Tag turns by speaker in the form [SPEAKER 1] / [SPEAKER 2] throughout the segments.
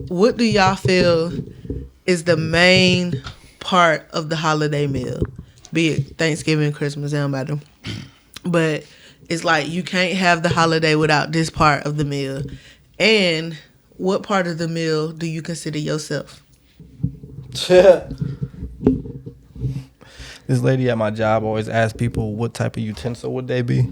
[SPEAKER 1] what do y'all feel is the main part of the holiday meal? Be it Thanksgiving, Christmas, it don't matter. But it's like you can't have the holiday without this part of the meal. And what part of the meal do you consider yourself?
[SPEAKER 2] This lady at my job always asks people what type of utensil would they be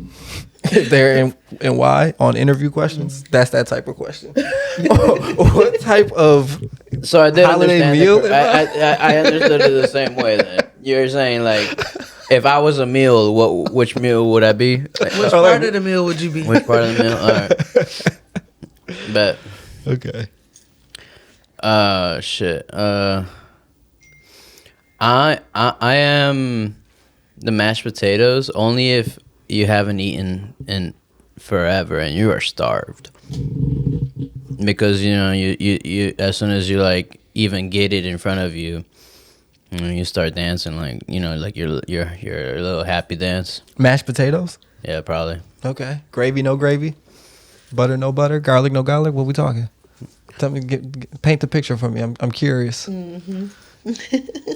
[SPEAKER 2] if they're in, and why on interview questions. That's that type of question. What type of
[SPEAKER 3] So I did
[SPEAKER 2] holiday
[SPEAKER 3] understand
[SPEAKER 2] meal?
[SPEAKER 3] I understood it the same way. That you're saying like, if I was a meal, which meal would I be?
[SPEAKER 1] Which part of the meal would you be?
[SPEAKER 3] Which part of the meal? All right. Bet.
[SPEAKER 2] Okay.
[SPEAKER 3] Shit. I am the mashed potatoes only if you haven't eaten in forever and you are starved. Because you as soon as you like even get it in front of you, you start dancing like like your little happy dance.
[SPEAKER 2] Mashed potatoes?
[SPEAKER 3] Yeah, probably.
[SPEAKER 2] Okay. Gravy, no gravy? Butter, no butter? Garlic, no garlic? What we talking? Tell me, paint the picture for me. I'm curious.
[SPEAKER 1] Mm-hmm.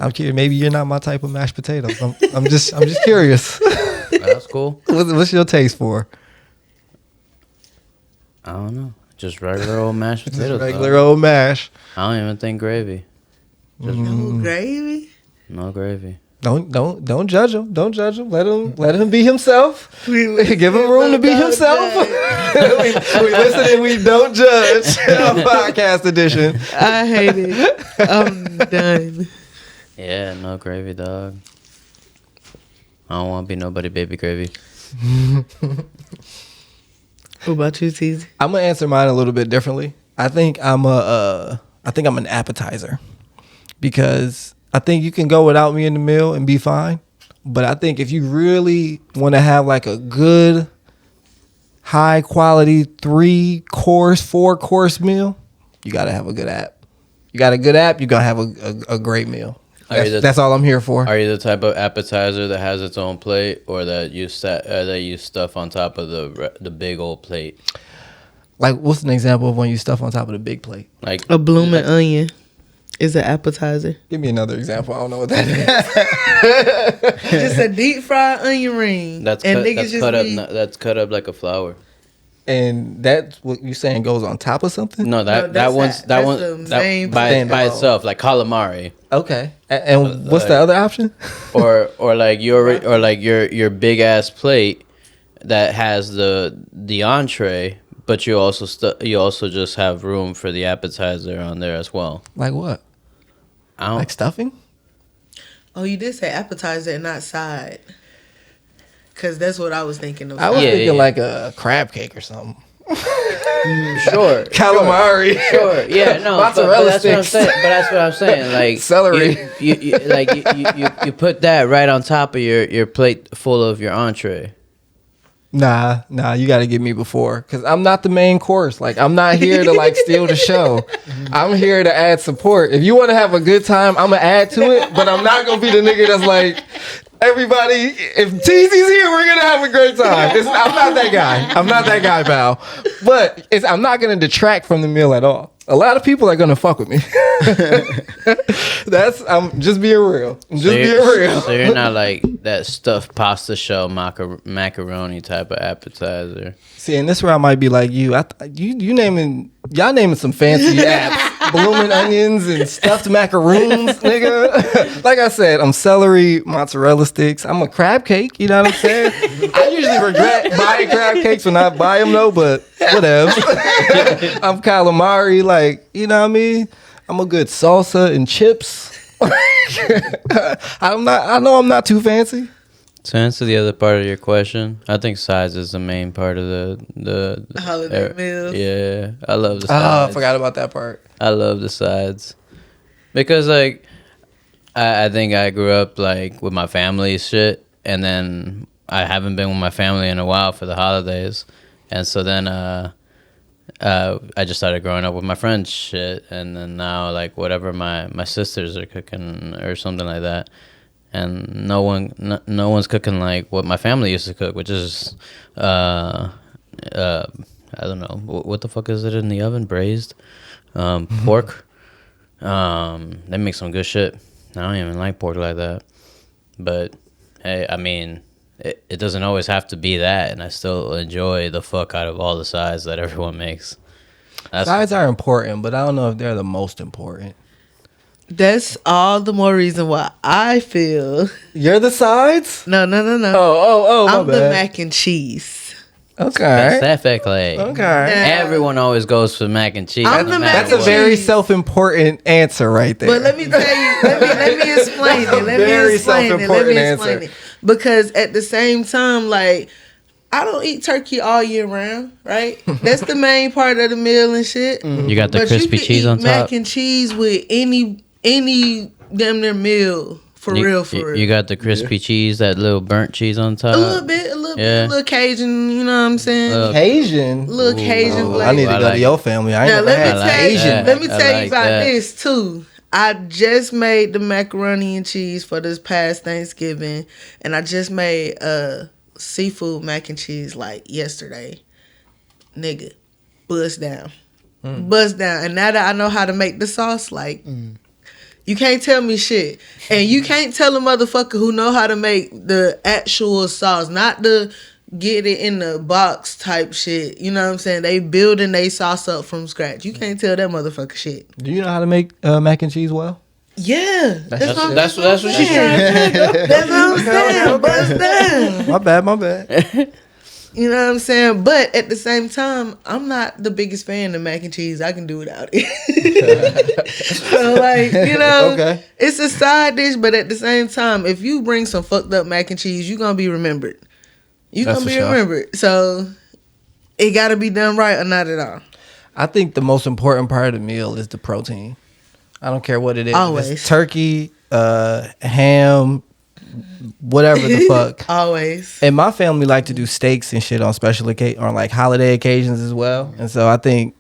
[SPEAKER 2] I'm curious. Maybe you're not my type of mashed potatoes. I'm just curious.
[SPEAKER 3] That's cool.
[SPEAKER 2] What's your taste for?
[SPEAKER 3] I don't know. Just regular old mashed potatoes.
[SPEAKER 2] Just regular old mash.
[SPEAKER 3] I don't even think gravy. Just
[SPEAKER 1] No gravy?
[SPEAKER 3] no gravy.
[SPEAKER 2] Don't judge him. Don't judge him. Let him be himself. Give him room to be himself. we listen and we don't judge. Podcast edition.
[SPEAKER 1] I hate it. I'm done.
[SPEAKER 3] Yeah, no gravy, dog. I don't want to be nobody baby gravy.
[SPEAKER 1] What about you, Teasy?
[SPEAKER 2] I'm gonna answer mine a little bit differently. I think I'm an appetizer because I think you can go without me in the meal and be fine. But I think if you really want to have like a good, high quality 3-course, 4-course meal, you got to have a good app. You got a good app, you got to have a great meal. That's all I'm here for.
[SPEAKER 3] Are you the type of appetizer that has its own plate, or that you stuff on top of the big old plate?
[SPEAKER 2] Like, what's an example of when you stuff on top of the big plate?
[SPEAKER 3] Like
[SPEAKER 1] a blooming onion is an appetizer.
[SPEAKER 2] Give me another example. I don't know what that is.
[SPEAKER 1] Just a deep fried onion ring.
[SPEAKER 3] That's cut up like a flower.
[SPEAKER 2] And that's what you saying goes on top of something?
[SPEAKER 3] No, that one's by itself, like calamari.
[SPEAKER 2] Okay. And what's the other option?
[SPEAKER 3] or like your big ass plate that has the entree, but you also just have room for the appetizer on there as well.
[SPEAKER 2] Like what? Like stuffing?
[SPEAKER 1] Oh, you did say appetizer and not side. Because that's what I was thinking of.
[SPEAKER 2] I was thinking like a crab cake or something.
[SPEAKER 3] Sure.
[SPEAKER 2] Calamari.
[SPEAKER 3] Sure. Yeah, no.
[SPEAKER 2] Mozzarella
[SPEAKER 3] sticks. But that's what I'm saying. Like
[SPEAKER 2] celery.
[SPEAKER 3] You put that right on top of your plate full of your entree.
[SPEAKER 2] Nah, you got to get me before, because I'm not the main course. Like, I'm not here to like steal the show. I'm here to add support. If you want to have a good time, I'm gonna add to it, but I'm not gonna be the nigga that's like, everybody, if TZ's here, we're gonna have a great time. I'm not that guy, pal. But I'm not gonna detract from the meal at all. A lot of people are gonna fuck with me. I'm just being real.
[SPEAKER 3] So you're not like that stuffed pasta shell macaroni type of appetizer.
[SPEAKER 2] See, and this is where I might be like you. Y'all naming some fancy apps, blooming onions and stuffed macaroons, nigga. Like I said, I'm celery, mozzarella sticks. I'm a crab cake. You know what I'm saying? I usually regret buying crab cakes when I buy them though, but whatever. I'm calamari, like, you know what I mean? I'm a good salsa and chips. I know I'm not too fancy.
[SPEAKER 3] To answer the other part of your question, I think size is the main part of the
[SPEAKER 1] holiday meals.
[SPEAKER 3] Yeah, I love the sides.
[SPEAKER 2] Oh, I forgot about that part.
[SPEAKER 3] I love the sides because like I think I grew up like with my family shit, and then I haven't been with my family in a while for the holidays, and so then I just started growing up with my friends shit, and then now like whatever my sisters are cooking or something like that. And no one's cooking like what my family used to cook, which is, I don't know, what the fuck is it in the oven? Braised? Pork. They make some good shit. I don't even like pork like that. But, hey, I mean, it doesn't always have to be that, and I still enjoy the fuck out of all the sides that everyone makes.
[SPEAKER 2] Sides are important, but I don't know if they're the most important.
[SPEAKER 1] That's all the more reason why I feel.
[SPEAKER 2] You're the sides?
[SPEAKER 1] No.
[SPEAKER 2] Oh, my
[SPEAKER 1] I'm the
[SPEAKER 2] bad.
[SPEAKER 1] mac and cheese.
[SPEAKER 2] Okay.
[SPEAKER 3] Specifically.
[SPEAKER 2] Okay.
[SPEAKER 3] Everyone always goes for mac and cheese.
[SPEAKER 1] I'm the
[SPEAKER 3] no
[SPEAKER 1] mac
[SPEAKER 3] matter
[SPEAKER 2] That's a
[SPEAKER 1] and
[SPEAKER 3] what.
[SPEAKER 2] very
[SPEAKER 1] cheese.
[SPEAKER 2] self-important answer right there.
[SPEAKER 1] But let me tell you, let me explain it.
[SPEAKER 2] Very self-important answer.
[SPEAKER 1] It. Because at the same time, like, I don't eat turkey all year round, right? That's the main part of the meal and shit.
[SPEAKER 3] You got the
[SPEAKER 1] But
[SPEAKER 3] crispy
[SPEAKER 1] you can
[SPEAKER 3] cheese
[SPEAKER 1] eat
[SPEAKER 3] on top.
[SPEAKER 1] mac and cheese with any damn near meal. For real.
[SPEAKER 3] You got the crispy cheese, that little burnt cheese on top.
[SPEAKER 1] A little bit, a little Cajun, you know what I'm saying?
[SPEAKER 2] Cajun.
[SPEAKER 1] Little Cajun flavor.
[SPEAKER 2] I need to
[SPEAKER 3] I
[SPEAKER 2] go
[SPEAKER 3] like
[SPEAKER 2] to
[SPEAKER 3] it.
[SPEAKER 2] your family. I ain't
[SPEAKER 1] Now
[SPEAKER 2] never had
[SPEAKER 1] let me
[SPEAKER 2] Cajun.
[SPEAKER 1] tell you about
[SPEAKER 3] that.
[SPEAKER 1] this too. I just made the macaroni and cheese for this past Thanksgiving, and I just made seafood mac and cheese like yesterday. Nigga, bust down. And now that I know how to make the sauce, like you can't tell me shit, and you can't tell a motherfucker who know how to make the actual sauce, not the get it in the box type shit. You know what I'm saying? They building they sauce up from scratch. You can't tell that motherfucker shit.
[SPEAKER 2] Do you know how to make mac and cheese well?
[SPEAKER 1] Yeah,
[SPEAKER 3] That's what she's
[SPEAKER 1] saying.
[SPEAKER 3] trying to do.
[SPEAKER 1] That's what I'm saying. Bust down.
[SPEAKER 2] My bad.
[SPEAKER 1] You know what I'm saying? But at the same time, I'm not the biggest fan of mac and cheese. I can do without it. So, like, you know,
[SPEAKER 2] Okay.
[SPEAKER 1] it's a side dish, but at the same time, if you bring some fucked up mac and cheese, you're going to be remembered. You're
[SPEAKER 2] That's
[SPEAKER 1] going to
[SPEAKER 2] for
[SPEAKER 1] be
[SPEAKER 2] sure.
[SPEAKER 1] remembered. So, it got to be done right or not at all.
[SPEAKER 2] I think the most important part of the meal is the protein. I don't care what it is. If
[SPEAKER 1] Always.
[SPEAKER 2] it's turkey, ham, whatever the fuck.
[SPEAKER 1] Always.
[SPEAKER 2] And my family like to do steaks and shit on special on like holiday occasions as well. And so I think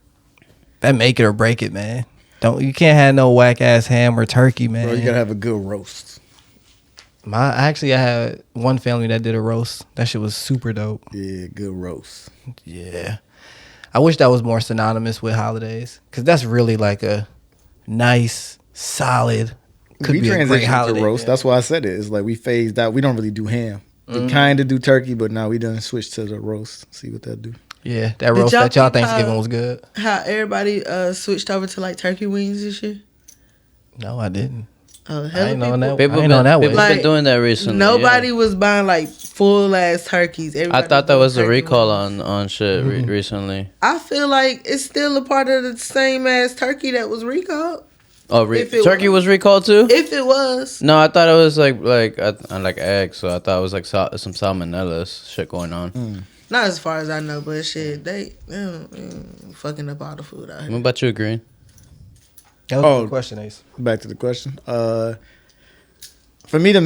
[SPEAKER 2] that make it or break it, man. You can't have no whack ass ham or turkey, man.
[SPEAKER 4] Bro, you gotta have a good roast.
[SPEAKER 2] I had one family that did a roast. That shit was super dope.
[SPEAKER 4] Yeah, good roast.
[SPEAKER 2] Yeah. I wish that was more synonymous with holidays, because that's really like a nice, solid, could
[SPEAKER 4] we
[SPEAKER 2] be a great
[SPEAKER 4] transitioned
[SPEAKER 2] holiday.
[SPEAKER 4] to roast.
[SPEAKER 2] meal.
[SPEAKER 4] That's why I said it. It's like we phased out. We don't really do ham. We kind of do turkey, but now we done switched to the roast. See what that do.
[SPEAKER 2] Yeah, that roast
[SPEAKER 1] y'all
[SPEAKER 2] that y'all
[SPEAKER 1] peep
[SPEAKER 2] Thanksgiving
[SPEAKER 1] how-
[SPEAKER 2] was good.
[SPEAKER 1] How everybody switched over to like turkey wings this year?
[SPEAKER 2] No, I didn't.
[SPEAKER 1] Oh,
[SPEAKER 2] I
[SPEAKER 1] hell,
[SPEAKER 2] ain't knowing that.
[SPEAKER 3] People
[SPEAKER 2] I ain't know that way.
[SPEAKER 3] been
[SPEAKER 1] Like,
[SPEAKER 3] doing that recently.
[SPEAKER 1] Nobody
[SPEAKER 3] yeah.
[SPEAKER 1] was buying like full ass turkeys.
[SPEAKER 3] I
[SPEAKER 1] Everybody
[SPEAKER 3] thought that was a
[SPEAKER 1] turkey
[SPEAKER 3] recall
[SPEAKER 1] wings.
[SPEAKER 3] on shit recently.
[SPEAKER 1] I feel like it's still a part of the same ass turkey that was recalled.
[SPEAKER 3] Oh,
[SPEAKER 1] If it
[SPEAKER 3] turkey
[SPEAKER 1] was-
[SPEAKER 3] was recalled too?
[SPEAKER 1] If it was,
[SPEAKER 3] No, I thought it was like eggs. So I thought it was like some salmonella shit going on.
[SPEAKER 1] not as far as I know, but shit, they fucking up all the food out
[SPEAKER 3] What
[SPEAKER 1] here.
[SPEAKER 3] about you, Green?
[SPEAKER 2] That was a good question, Ace.
[SPEAKER 4] Back to the question. For me, the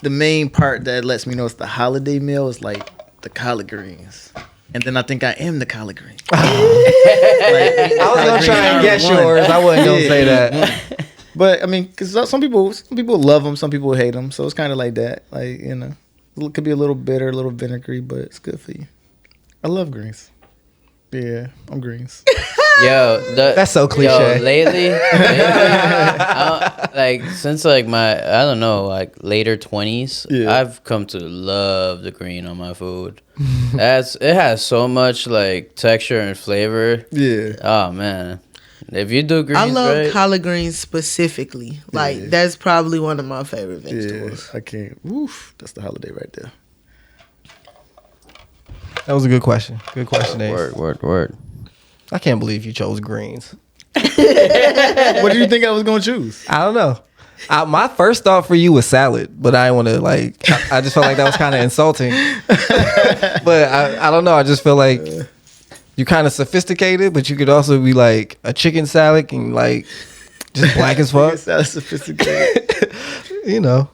[SPEAKER 4] main part that lets me know it's the holiday meal is like the collard greens. And then I think I am the collard green.
[SPEAKER 2] I was gonna try and guess yours. I wasn't gonna say that.
[SPEAKER 4] But I mean, because some people love them, some people hate them. So it's kind of like that. Like, you know, it could be a little bitter, a little vinegary, but it's good for you. I love greens. Yeah, I'm greens.
[SPEAKER 3] Yo,
[SPEAKER 2] That's so cliche.
[SPEAKER 3] Yo, lately, like since like my I don't know like later 20s,
[SPEAKER 4] Yeah.
[SPEAKER 3] I've come to love the green on my food. It has so much like texture and flavor.
[SPEAKER 4] Yeah.
[SPEAKER 3] Oh man, if you do greens
[SPEAKER 1] I love
[SPEAKER 3] right,
[SPEAKER 1] collard greens specifically. Like that's probably one of my favorite
[SPEAKER 4] Yeah,
[SPEAKER 1] vegetables.
[SPEAKER 4] I can't. Woof, that's the holiday right there.
[SPEAKER 2] That was a good question. Good question, Ace.
[SPEAKER 3] word.
[SPEAKER 2] I can't believe you chose greens.
[SPEAKER 4] What do you think I was gonna choose?
[SPEAKER 2] I don't know. My first thought for you was salad, but I didn't want to like. I just felt like that was kind of insulting. But I don't know. I just feel like you're kind of sophisticated, but you could also be like a chicken salad and like just black as fuck.
[SPEAKER 4] That's sophisticated.
[SPEAKER 2] You know,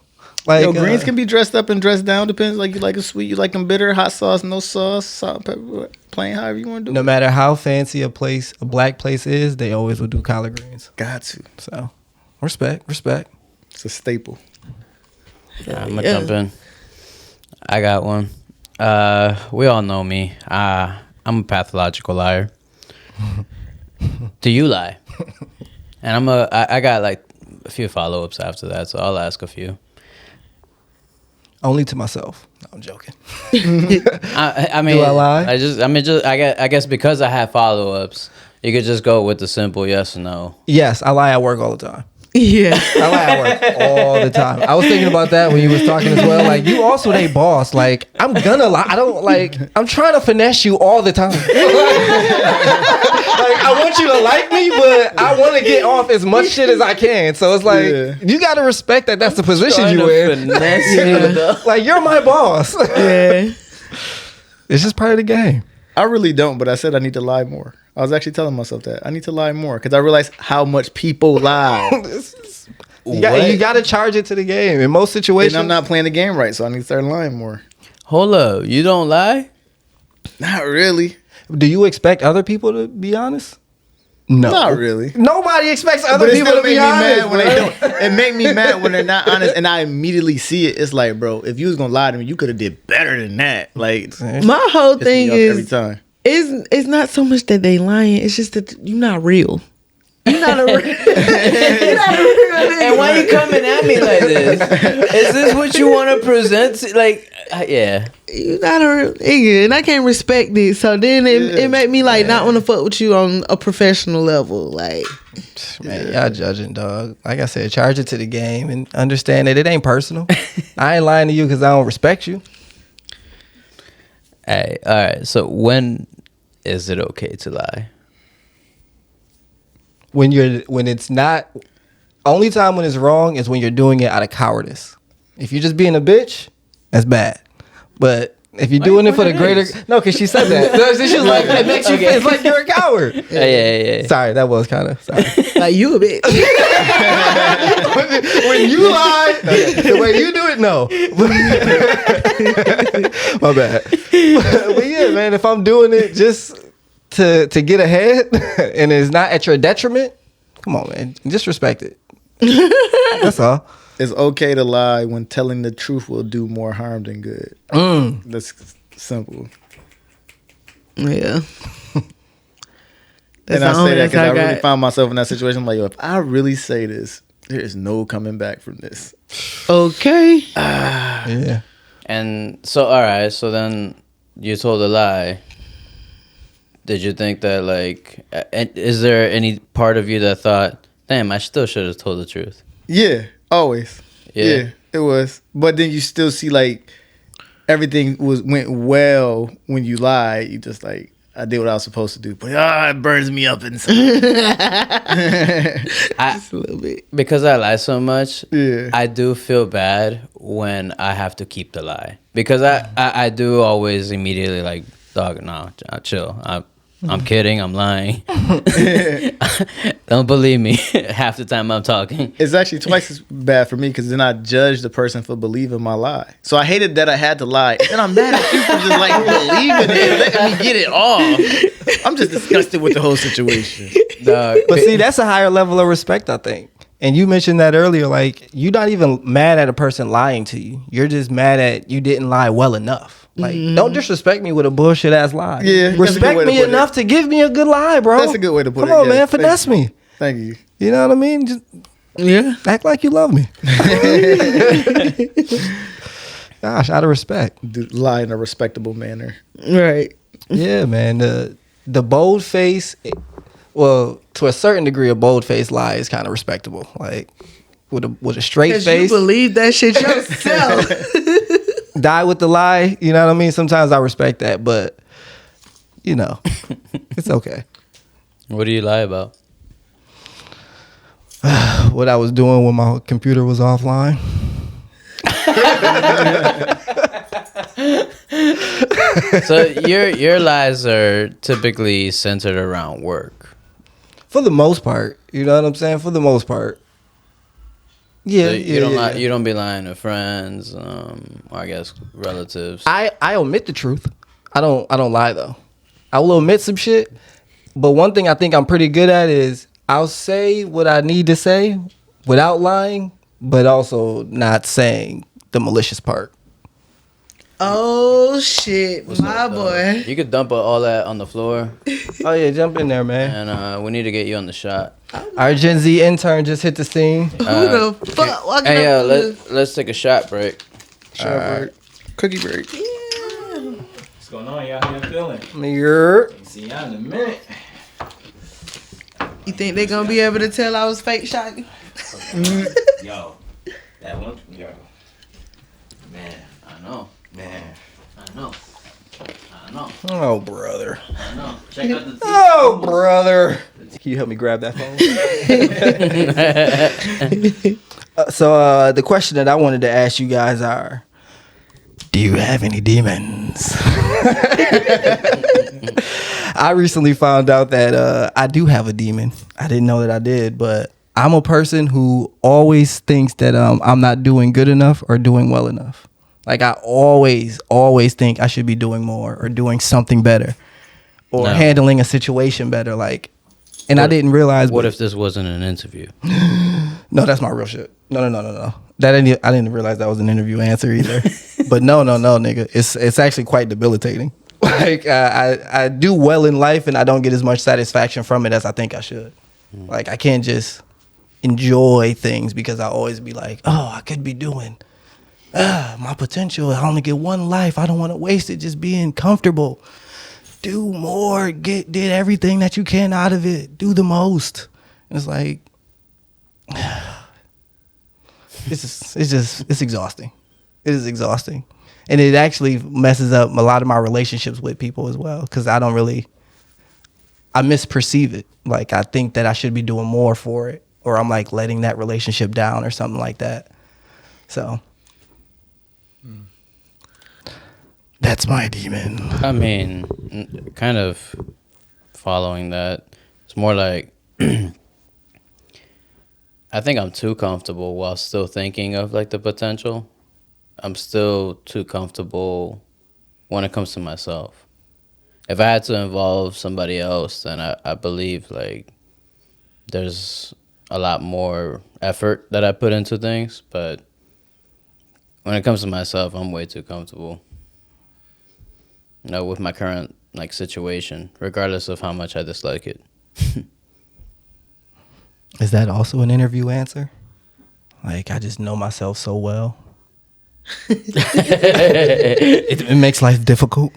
[SPEAKER 2] like
[SPEAKER 4] Greens can be dressed up and dressed down. Depends. Like you like a sweet, you like them bitter, hot sauce, no sauce, salt, pepper, plain, however you want to do.
[SPEAKER 2] no matter how fancy a black place is, they always will do collard greens.
[SPEAKER 4] Got to.
[SPEAKER 2] So respect.
[SPEAKER 4] It's a staple.
[SPEAKER 3] I'm gonna jump in. I got one. We all know me. I'm a pathological liar. Do you lie? And I got like a few follow-ups after that, so I'll ask a few.
[SPEAKER 2] Only to myself. No, I'm joking.
[SPEAKER 3] I mean,
[SPEAKER 2] Do I lie?
[SPEAKER 3] I guess because I have follow-ups, you could just go with the simple yes or no.
[SPEAKER 2] Yes, I lie at work all the time.
[SPEAKER 1] Yeah.
[SPEAKER 2] I lie at work all the time. I was thinking about that when you was talking as well. Like, you also they boss. Like, I'm gonna lie. I don't like. I'm trying to finesse you all the time. Like, I want you to like me, but I want to get off as much shit as I can. So it's like you got to respect that. That's the position you in. Like, you're my boss.
[SPEAKER 1] Yeah.
[SPEAKER 2] It's just part of the game.
[SPEAKER 4] I really don't, but I said I need to lie more. I was actually telling myself that I need to lie more because I realized how much people lie.
[SPEAKER 2] You got to charge it to the game in most situations.
[SPEAKER 4] And I'm not playing the game right, so I need to start lying more.
[SPEAKER 3] Hold up, you don't lie?
[SPEAKER 4] Not really.
[SPEAKER 2] Do you expect other people to be honest? No,
[SPEAKER 4] Not really.
[SPEAKER 2] Nobody expects other
[SPEAKER 4] But it
[SPEAKER 2] people
[SPEAKER 4] still
[SPEAKER 2] to
[SPEAKER 4] make
[SPEAKER 2] be
[SPEAKER 4] me
[SPEAKER 2] honest.
[SPEAKER 4] mad when they don't. It make me mad when they're not honest, and I immediately see it. It's like, bro, if you was gonna lie to me, you could have did better than that. Like,
[SPEAKER 1] My whole
[SPEAKER 4] piss
[SPEAKER 1] thing
[SPEAKER 4] me off every
[SPEAKER 1] is
[SPEAKER 4] time.
[SPEAKER 1] it's not so much that they lying. It's just that you're not real. You're not a real. You're not a real nigga.
[SPEAKER 3] And why you coming at me like this? Is this what you want to present? Like, yeah.
[SPEAKER 1] You're not a real nigga, and I can't respect it. So then it made me like not want to fuck with you on a professional level. Like,
[SPEAKER 2] Man, y'all judging, dog. Like I said, charge it to the game and understand that it ain't personal. I ain't lying to you because I don't respect you.
[SPEAKER 3] Hey, all right. So when is it okay to lie?
[SPEAKER 2] When it's not, only time when it's wrong is when you're doing it out of cowardice. If you're just being a bitch, that's bad. But if you're doing it for the greater, no, because she said that. No, she's like, it makes you feel it's like you're a coward.
[SPEAKER 3] Yeah.
[SPEAKER 2] Sorry, that was kind of sorry.
[SPEAKER 1] like you a bitch.
[SPEAKER 2] When you lie, the way you do it, no. My bad. But yeah, man, if I'm doing it just to get ahead and it's not at your detriment, come on, man, just respect it. That's all.
[SPEAKER 4] It's okay to lie when telling the truth will do more harm than good. That's simple.
[SPEAKER 1] Yeah.
[SPEAKER 4] And I say that because I really found myself in that situation. I'm like, yo, if I really say this, there is no coming back from this.
[SPEAKER 1] Okay.
[SPEAKER 2] Yeah.
[SPEAKER 3] And so, all right. So then you told a lie. Did you think that, like, is there any part of you that thought, damn, I still should have told the truth?
[SPEAKER 4] Yeah, always.
[SPEAKER 3] Yeah.
[SPEAKER 4] It was. But then you still see, like, everything went well when you lied. You just, like, I did what I was supposed to do. But, it burns me up inside.
[SPEAKER 1] Just a little bit.
[SPEAKER 3] Because I lie so much,
[SPEAKER 4] Yeah.
[SPEAKER 3] I do feel bad when I have to keep the lie. Because I do always immediately, like, dog, no, chill. I'm kidding. I'm lying. Don't believe me. Half the time I'm talking.
[SPEAKER 4] It's actually twice as bad for me because then I judge the person for believing my lie. So I hated that I had to lie. And then I'm mad at you for just like believing it and letting me get it off. I'm just disgusted with the whole situation.
[SPEAKER 3] Dog.
[SPEAKER 2] But see, that's a higher level of respect, I think. And you mentioned that earlier, like, you're not even mad at a person lying to you. You're just mad at you didn't lie well enough. Like, don't disrespect me with a bullshit ass lie.
[SPEAKER 4] Yeah, that's a good
[SPEAKER 2] respect
[SPEAKER 4] way to
[SPEAKER 2] me
[SPEAKER 4] put
[SPEAKER 2] enough to give me a good lie, bro.
[SPEAKER 4] That's a good way to put it.
[SPEAKER 2] Come on,
[SPEAKER 4] Yeah,
[SPEAKER 2] man, finesse me.
[SPEAKER 4] Thank you.
[SPEAKER 2] You know what I mean? Just
[SPEAKER 1] Yeah.
[SPEAKER 2] act like you love me. Gosh, out of respect.
[SPEAKER 4] Lie in a respectable manner.
[SPEAKER 1] Right.
[SPEAKER 2] Yeah, man. The bold face, well, to a certain degree, a bold face lie is kind of respectable. Like with a straight
[SPEAKER 1] Because you
[SPEAKER 2] face,
[SPEAKER 1] believe that shit yourself.
[SPEAKER 2] die with the lie. You know what I mean? Sometimes I respect that, but you know, it's okay.
[SPEAKER 3] What do you lie about?
[SPEAKER 2] What I was doing when my computer was offline.
[SPEAKER 3] So your lies are typically centered around work.
[SPEAKER 2] For the most part, you know what I'm saying? For the most part. Yeah,
[SPEAKER 3] So
[SPEAKER 2] you don't
[SPEAKER 3] lie, you don't be lying to friends, or I guess relatives.
[SPEAKER 2] I omit the truth. I don't lie though. I will omit some shit, but one thing I think I'm pretty good at is I'll say what I need to say without lying, but also not saying the malicious part.
[SPEAKER 1] Oh shit,
[SPEAKER 3] What's
[SPEAKER 1] my
[SPEAKER 3] up, dog?
[SPEAKER 1] boy.
[SPEAKER 3] You could dump all that on the floor,
[SPEAKER 2] Oh yeah, jump in there, man.
[SPEAKER 3] and we need to get you on the shot.
[SPEAKER 2] Our Gen Z intern just hit the scene.
[SPEAKER 1] Who the fuck walking
[SPEAKER 3] Hey,
[SPEAKER 1] up
[SPEAKER 3] let's take a shot break.
[SPEAKER 4] Shot break. Cookie break.
[SPEAKER 5] What's going on, y'all? How you feeling?
[SPEAKER 2] Nigga.
[SPEAKER 5] See y'all in a minute.
[SPEAKER 1] You think they gonna be able to tell I was fake shotty?
[SPEAKER 5] Yo, that one, yo. Man,
[SPEAKER 3] I know.
[SPEAKER 5] man.
[SPEAKER 3] I know. I know.
[SPEAKER 2] Oh brother.
[SPEAKER 3] I know. Check out the.
[SPEAKER 2] Oh brother. Can you help me grab that phone? So the question that I wanted to ask you guys are, do you have any demons? I recently found out that I do have a demon. I didn't know that I did, but I'm a person who always thinks that I'm not doing good enough or doing well enough. Like I always think I should be doing more or doing something better or
[SPEAKER 3] No.
[SPEAKER 2] handling a situation better. Like, and I
[SPEAKER 3] What-
[SPEAKER 2] didn't realize.
[SPEAKER 3] What
[SPEAKER 2] but-
[SPEAKER 3] if this wasn't an interview?
[SPEAKER 2] No, that's my real shit. No. I didn't realize that was an interview answer either. But no, nigga. It's actually quite debilitating. Like I do well in life and I don't get as much satisfaction from it as I think I should. Like I can't just enjoy things because I always be like, oh, I could be doing my potential. I only get one life. I don't want to waste it just being comfortable. Do more. Did everything that you can out of it. Do the most. It's like it's exhausting. It is exhausting. And it actually messes up a lot of my relationships with people as well because I misperceive it. Like I think that I should be doing more for it or I'm like letting that relationship down or something like that. So that's my demon.
[SPEAKER 3] I mean, kind of following that. It's more like I think I'm too comfortable while still thinking of like the potential. I'm still too comfortable when it comes to myself. If I had to involve somebody else, then I believe like there's a lot more effort that I put into things. But when it comes to myself, I'm way too comfortable. You know, with my current like situation, regardless of how much I dislike it.
[SPEAKER 2] Is that also an interview answer? Like I just know myself so well. It makes life difficult.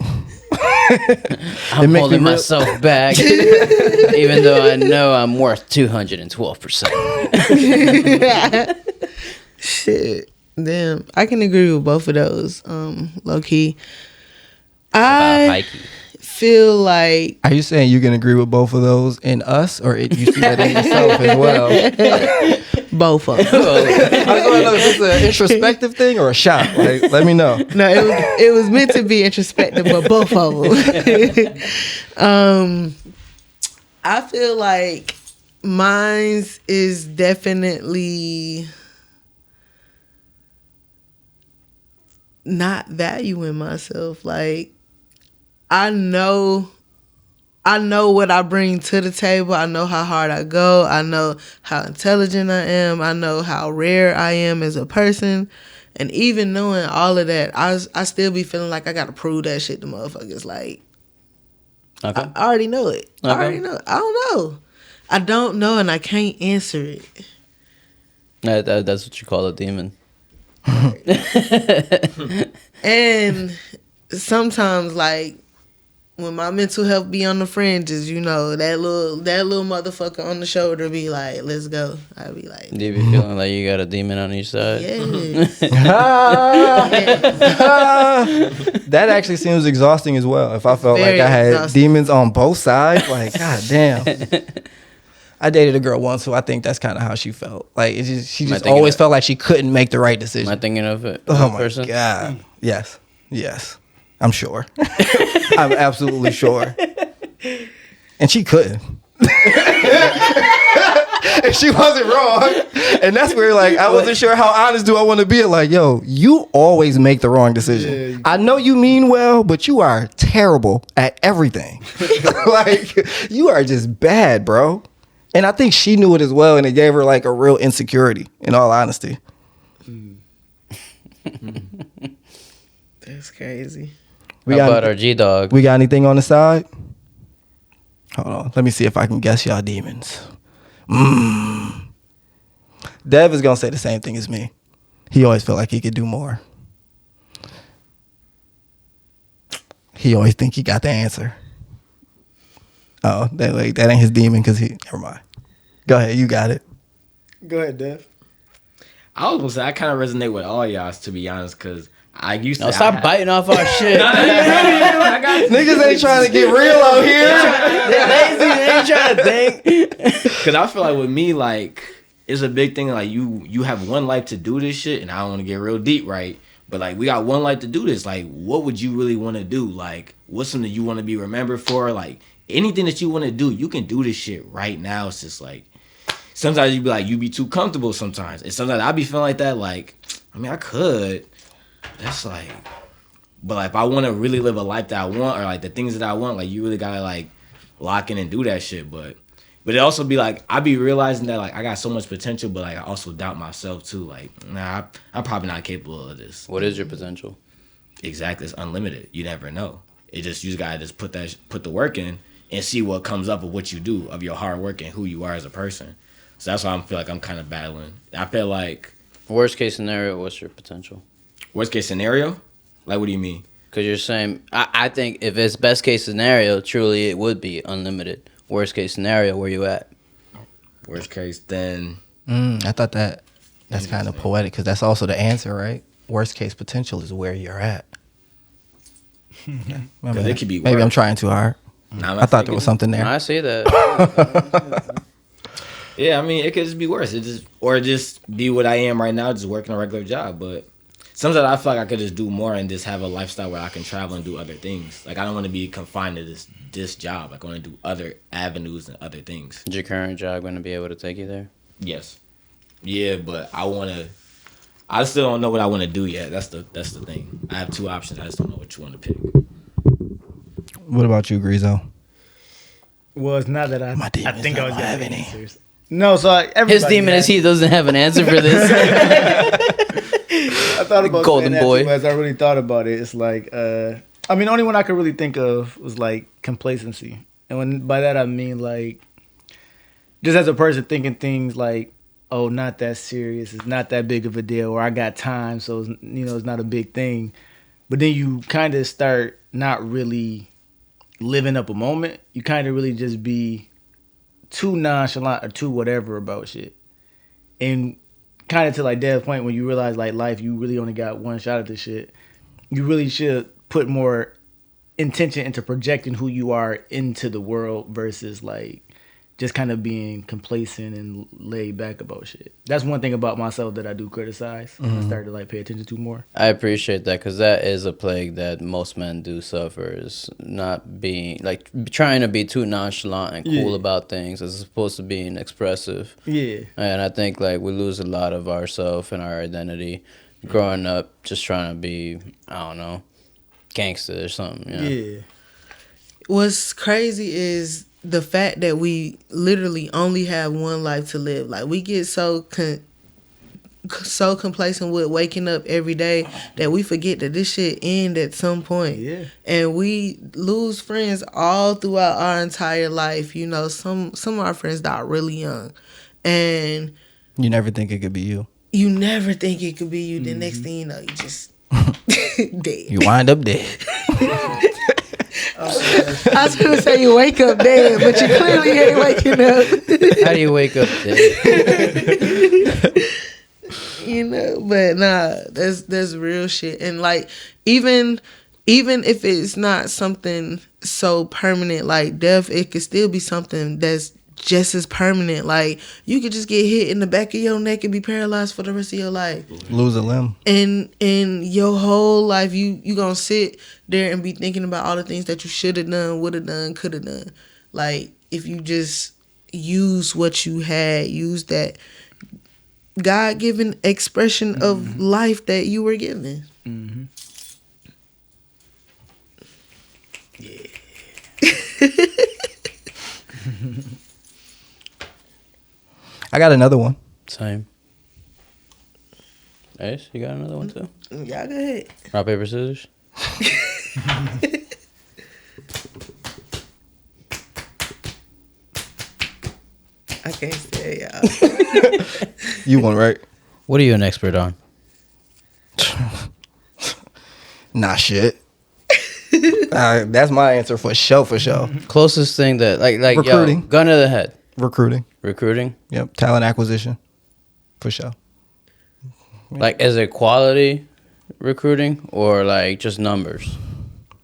[SPEAKER 3] I'm
[SPEAKER 2] makes
[SPEAKER 3] holding
[SPEAKER 2] me real-
[SPEAKER 3] myself back, even though I know I'm worth 212%.
[SPEAKER 1] Shit. Damn. I can agree with both of those. Low key.
[SPEAKER 3] About
[SPEAKER 1] I
[SPEAKER 3] Heike.
[SPEAKER 1] feel like
[SPEAKER 2] Are you saying you can agree with both of those in us, or you see that in yourself as well?
[SPEAKER 1] both of them.
[SPEAKER 2] I just want to know if it's an introspective thing or a shot. Like, let me know.
[SPEAKER 1] No, it was meant to be introspective, but both of them. I feel like mine's is definitely not valuing myself. Like I know what I bring to the table. I know how hard I go. I know how intelligent I am. I know how rare I am as a person. And even knowing all of that, I still be feeling like I got to prove that shit to motherfuckers. Like,
[SPEAKER 3] Okay.
[SPEAKER 1] I already know it. I
[SPEAKER 3] Okay.
[SPEAKER 1] already know it. I don't know. I don't know and I can't answer it.
[SPEAKER 3] That's what you call a demon.
[SPEAKER 1] And sometimes, like, when my mental health be on the fringes, you know, that little motherfucker on the shoulder be like, let's go. I be like,
[SPEAKER 3] Do you be feeling like you got a demon on each side?
[SPEAKER 1] yes.
[SPEAKER 2] That actually seems exhausting as well. If I felt
[SPEAKER 1] Very
[SPEAKER 2] like I had
[SPEAKER 1] exhausting.
[SPEAKER 2] demons on both sides, like, god damn. I dated a girl once who I think that's kind of how she felt. Like she
[SPEAKER 3] Am I
[SPEAKER 2] just
[SPEAKER 3] thinking
[SPEAKER 2] always
[SPEAKER 3] of-
[SPEAKER 2] felt like she couldn't make the right
[SPEAKER 3] Am I
[SPEAKER 2] decision.
[SPEAKER 3] thinking of it?
[SPEAKER 2] Oh my
[SPEAKER 3] person?
[SPEAKER 2] god. Yes. I'm sure. I'm absolutely sure. And she couldn't. And she wasn't wrong. And that's where like I wasn't sure how honest do I want to be. Like, yo, you always make the wrong decision. I know you mean well, but you are terrible at everything. Like, you are just bad, bro. And I think she knew it as well, and it gave her like a real insecurity, in all honesty.
[SPEAKER 1] That's That's crazy.
[SPEAKER 2] We
[SPEAKER 3] How about
[SPEAKER 2] got
[SPEAKER 3] our G dog?
[SPEAKER 2] we got anything on the side? Hold on. Let me see if I can guess y'all demons. Dev is gonna say the same thing as me. He always felt like he could do more. He always think he got the answer. Oh, that ain't his demon because he. Never mind. Go ahead, you got it.
[SPEAKER 4] Go ahead, Dev.
[SPEAKER 5] I was gonna say I kind of resonate with all y'all, to be honest, because I used to.
[SPEAKER 3] No, stop biting off our shit.
[SPEAKER 2] Niggas ain't trying to get real out here.
[SPEAKER 3] They ain't trying to think.
[SPEAKER 5] Because I feel like with me, like, it's a big thing. Like, you have one life to do this shit, and I don't want to get real deep, right? But, like, we got one life to do this. Like, what would you really want to do? Like, what's something you want to be remembered for? Like, anything that you want to do, you can do this shit right now. It's just, like, sometimes you be like, you be too comfortable sometimes. And sometimes I be feeling like that. Like, I mean, I could. That's, like... But, like, if I want to really live a life that I want, or, like, the things that I want, like, you really got to, like, lock in and do that shit. But it also be like, I be realizing that, like, I got so much potential, but, like, I also doubt myself too. Like, nah, I'm probably not capable of this.
[SPEAKER 3] What is your potential?
[SPEAKER 5] Exactly, it's unlimited. You never know. You just gotta just put the work in and see what comes up of what you do, of your hard work and who you are as a person. So that's why I feel like I'm kind of battling. I feel like
[SPEAKER 3] Worst case scenario, what's your potential?
[SPEAKER 5] worst case scenario. Like, what do you mean?
[SPEAKER 3] Because you're saying, I think if it's best case scenario, truly it would be unlimited. Worst case scenario, where you at?
[SPEAKER 5] Worst case, then
[SPEAKER 2] I thought that's kind of poetic because that's also the answer, right? Worst case potential is where you're at.
[SPEAKER 5] because it could be.
[SPEAKER 2] Maybe
[SPEAKER 5] worse.
[SPEAKER 2] I'm trying too hard.
[SPEAKER 5] Nah, I'm
[SPEAKER 2] I
[SPEAKER 5] not
[SPEAKER 2] thought there was something there.
[SPEAKER 3] I see that.
[SPEAKER 5] Yeah, I mean, it could just be worse. Or just be what I am right now, just working a regular job. But sometimes I feel like I could just do more and just have a lifestyle where I can travel and do other things. Like, I don't want to be confined to this job. Like, I want to do other avenues and other things.
[SPEAKER 3] Is your current job going to be able to take you there?
[SPEAKER 5] Yes. Yeah, but I still don't know what I want to do yet. That's the thing. I have two options. I just don't know which one to pick.
[SPEAKER 2] What about you, Grizo?
[SPEAKER 4] Well, it's not that I
[SPEAKER 2] demons
[SPEAKER 4] think I
[SPEAKER 2] don't
[SPEAKER 4] was gonna
[SPEAKER 2] have
[SPEAKER 4] have
[SPEAKER 2] any.
[SPEAKER 4] answers. No, so everybody
[SPEAKER 3] His demon is he doesn't have an answer for this.
[SPEAKER 4] I thought about
[SPEAKER 3] Golden
[SPEAKER 4] saying that
[SPEAKER 3] boy.
[SPEAKER 4] too, as I really thought about it. It's like, I mean, the only one I could really think of was like complacency, and by that I mean like, just as a person thinking things like, oh, not that serious, it's not that big of a deal, or I got time, so it's, it's not a big thing. But then you kind of start not really living up a moment. You kind of really just be too nonchalant or too whatever about shit. And kind of to like Dev's point, when you realize like life, you really only got one shot at this shit. You really should put more intention into projecting who you are into the world versus like just kind of being complacent and laid back about shit. That's one thing about myself that I do criticize. I started to like pay attention to more.
[SPEAKER 3] I appreciate that because that is a plague that most men do suffer, is not being, like, trying to be too nonchalant and cool about things as opposed to being expressive.
[SPEAKER 4] Yeah.
[SPEAKER 3] And I think, like, we lose a lot of ourself and our identity growing up just trying to be, I don't know, gangster or something. You know?
[SPEAKER 4] Yeah.
[SPEAKER 1] What's crazy is the fact that we literally only have one life to live. Like, we get so complacent with waking up every day that we forget that this shit end at some point.
[SPEAKER 4] Yeah.
[SPEAKER 1] And we lose friends all throughout our entire life. You know, some of our friends die really young. And
[SPEAKER 2] You never think it could be you.
[SPEAKER 1] you never think it could be you. The next thing you know, you just dead.
[SPEAKER 2] You wind up dead.
[SPEAKER 1] I was gonna say you wake up dead, but you clearly ain't waking up.
[SPEAKER 3] How do you wake up dead?
[SPEAKER 1] You know, but nah, that's real shit. And like, even if it's not something so permanent like death, it could still be something that's just as permanent. Like, you could just get hit in the back of your neck and be paralyzed for the rest of your life.
[SPEAKER 2] Lose a limb.
[SPEAKER 1] And in your whole life, you gonna sit there and be thinking about all the things that you should have done, would have done, could have done. Like, if you just use what you had, use that God-given expression of life that you were given.
[SPEAKER 4] Mm-hmm.
[SPEAKER 2] I got another one.
[SPEAKER 3] Same. Ace, you got another one too?
[SPEAKER 1] Y'all go ahead.
[SPEAKER 3] Rock, paper, scissors?
[SPEAKER 1] I can't say y'all.
[SPEAKER 2] You won, right?
[SPEAKER 3] What are you an expert on?
[SPEAKER 2] Nah, shit. That's my answer for sure, for sure.
[SPEAKER 3] Closest thing that like
[SPEAKER 2] Recruiting.
[SPEAKER 3] yo, gun to the head.
[SPEAKER 2] Recruiting. Yep. Talent acquisition, for sure.
[SPEAKER 3] Like, is it quality recruiting or like just numbers?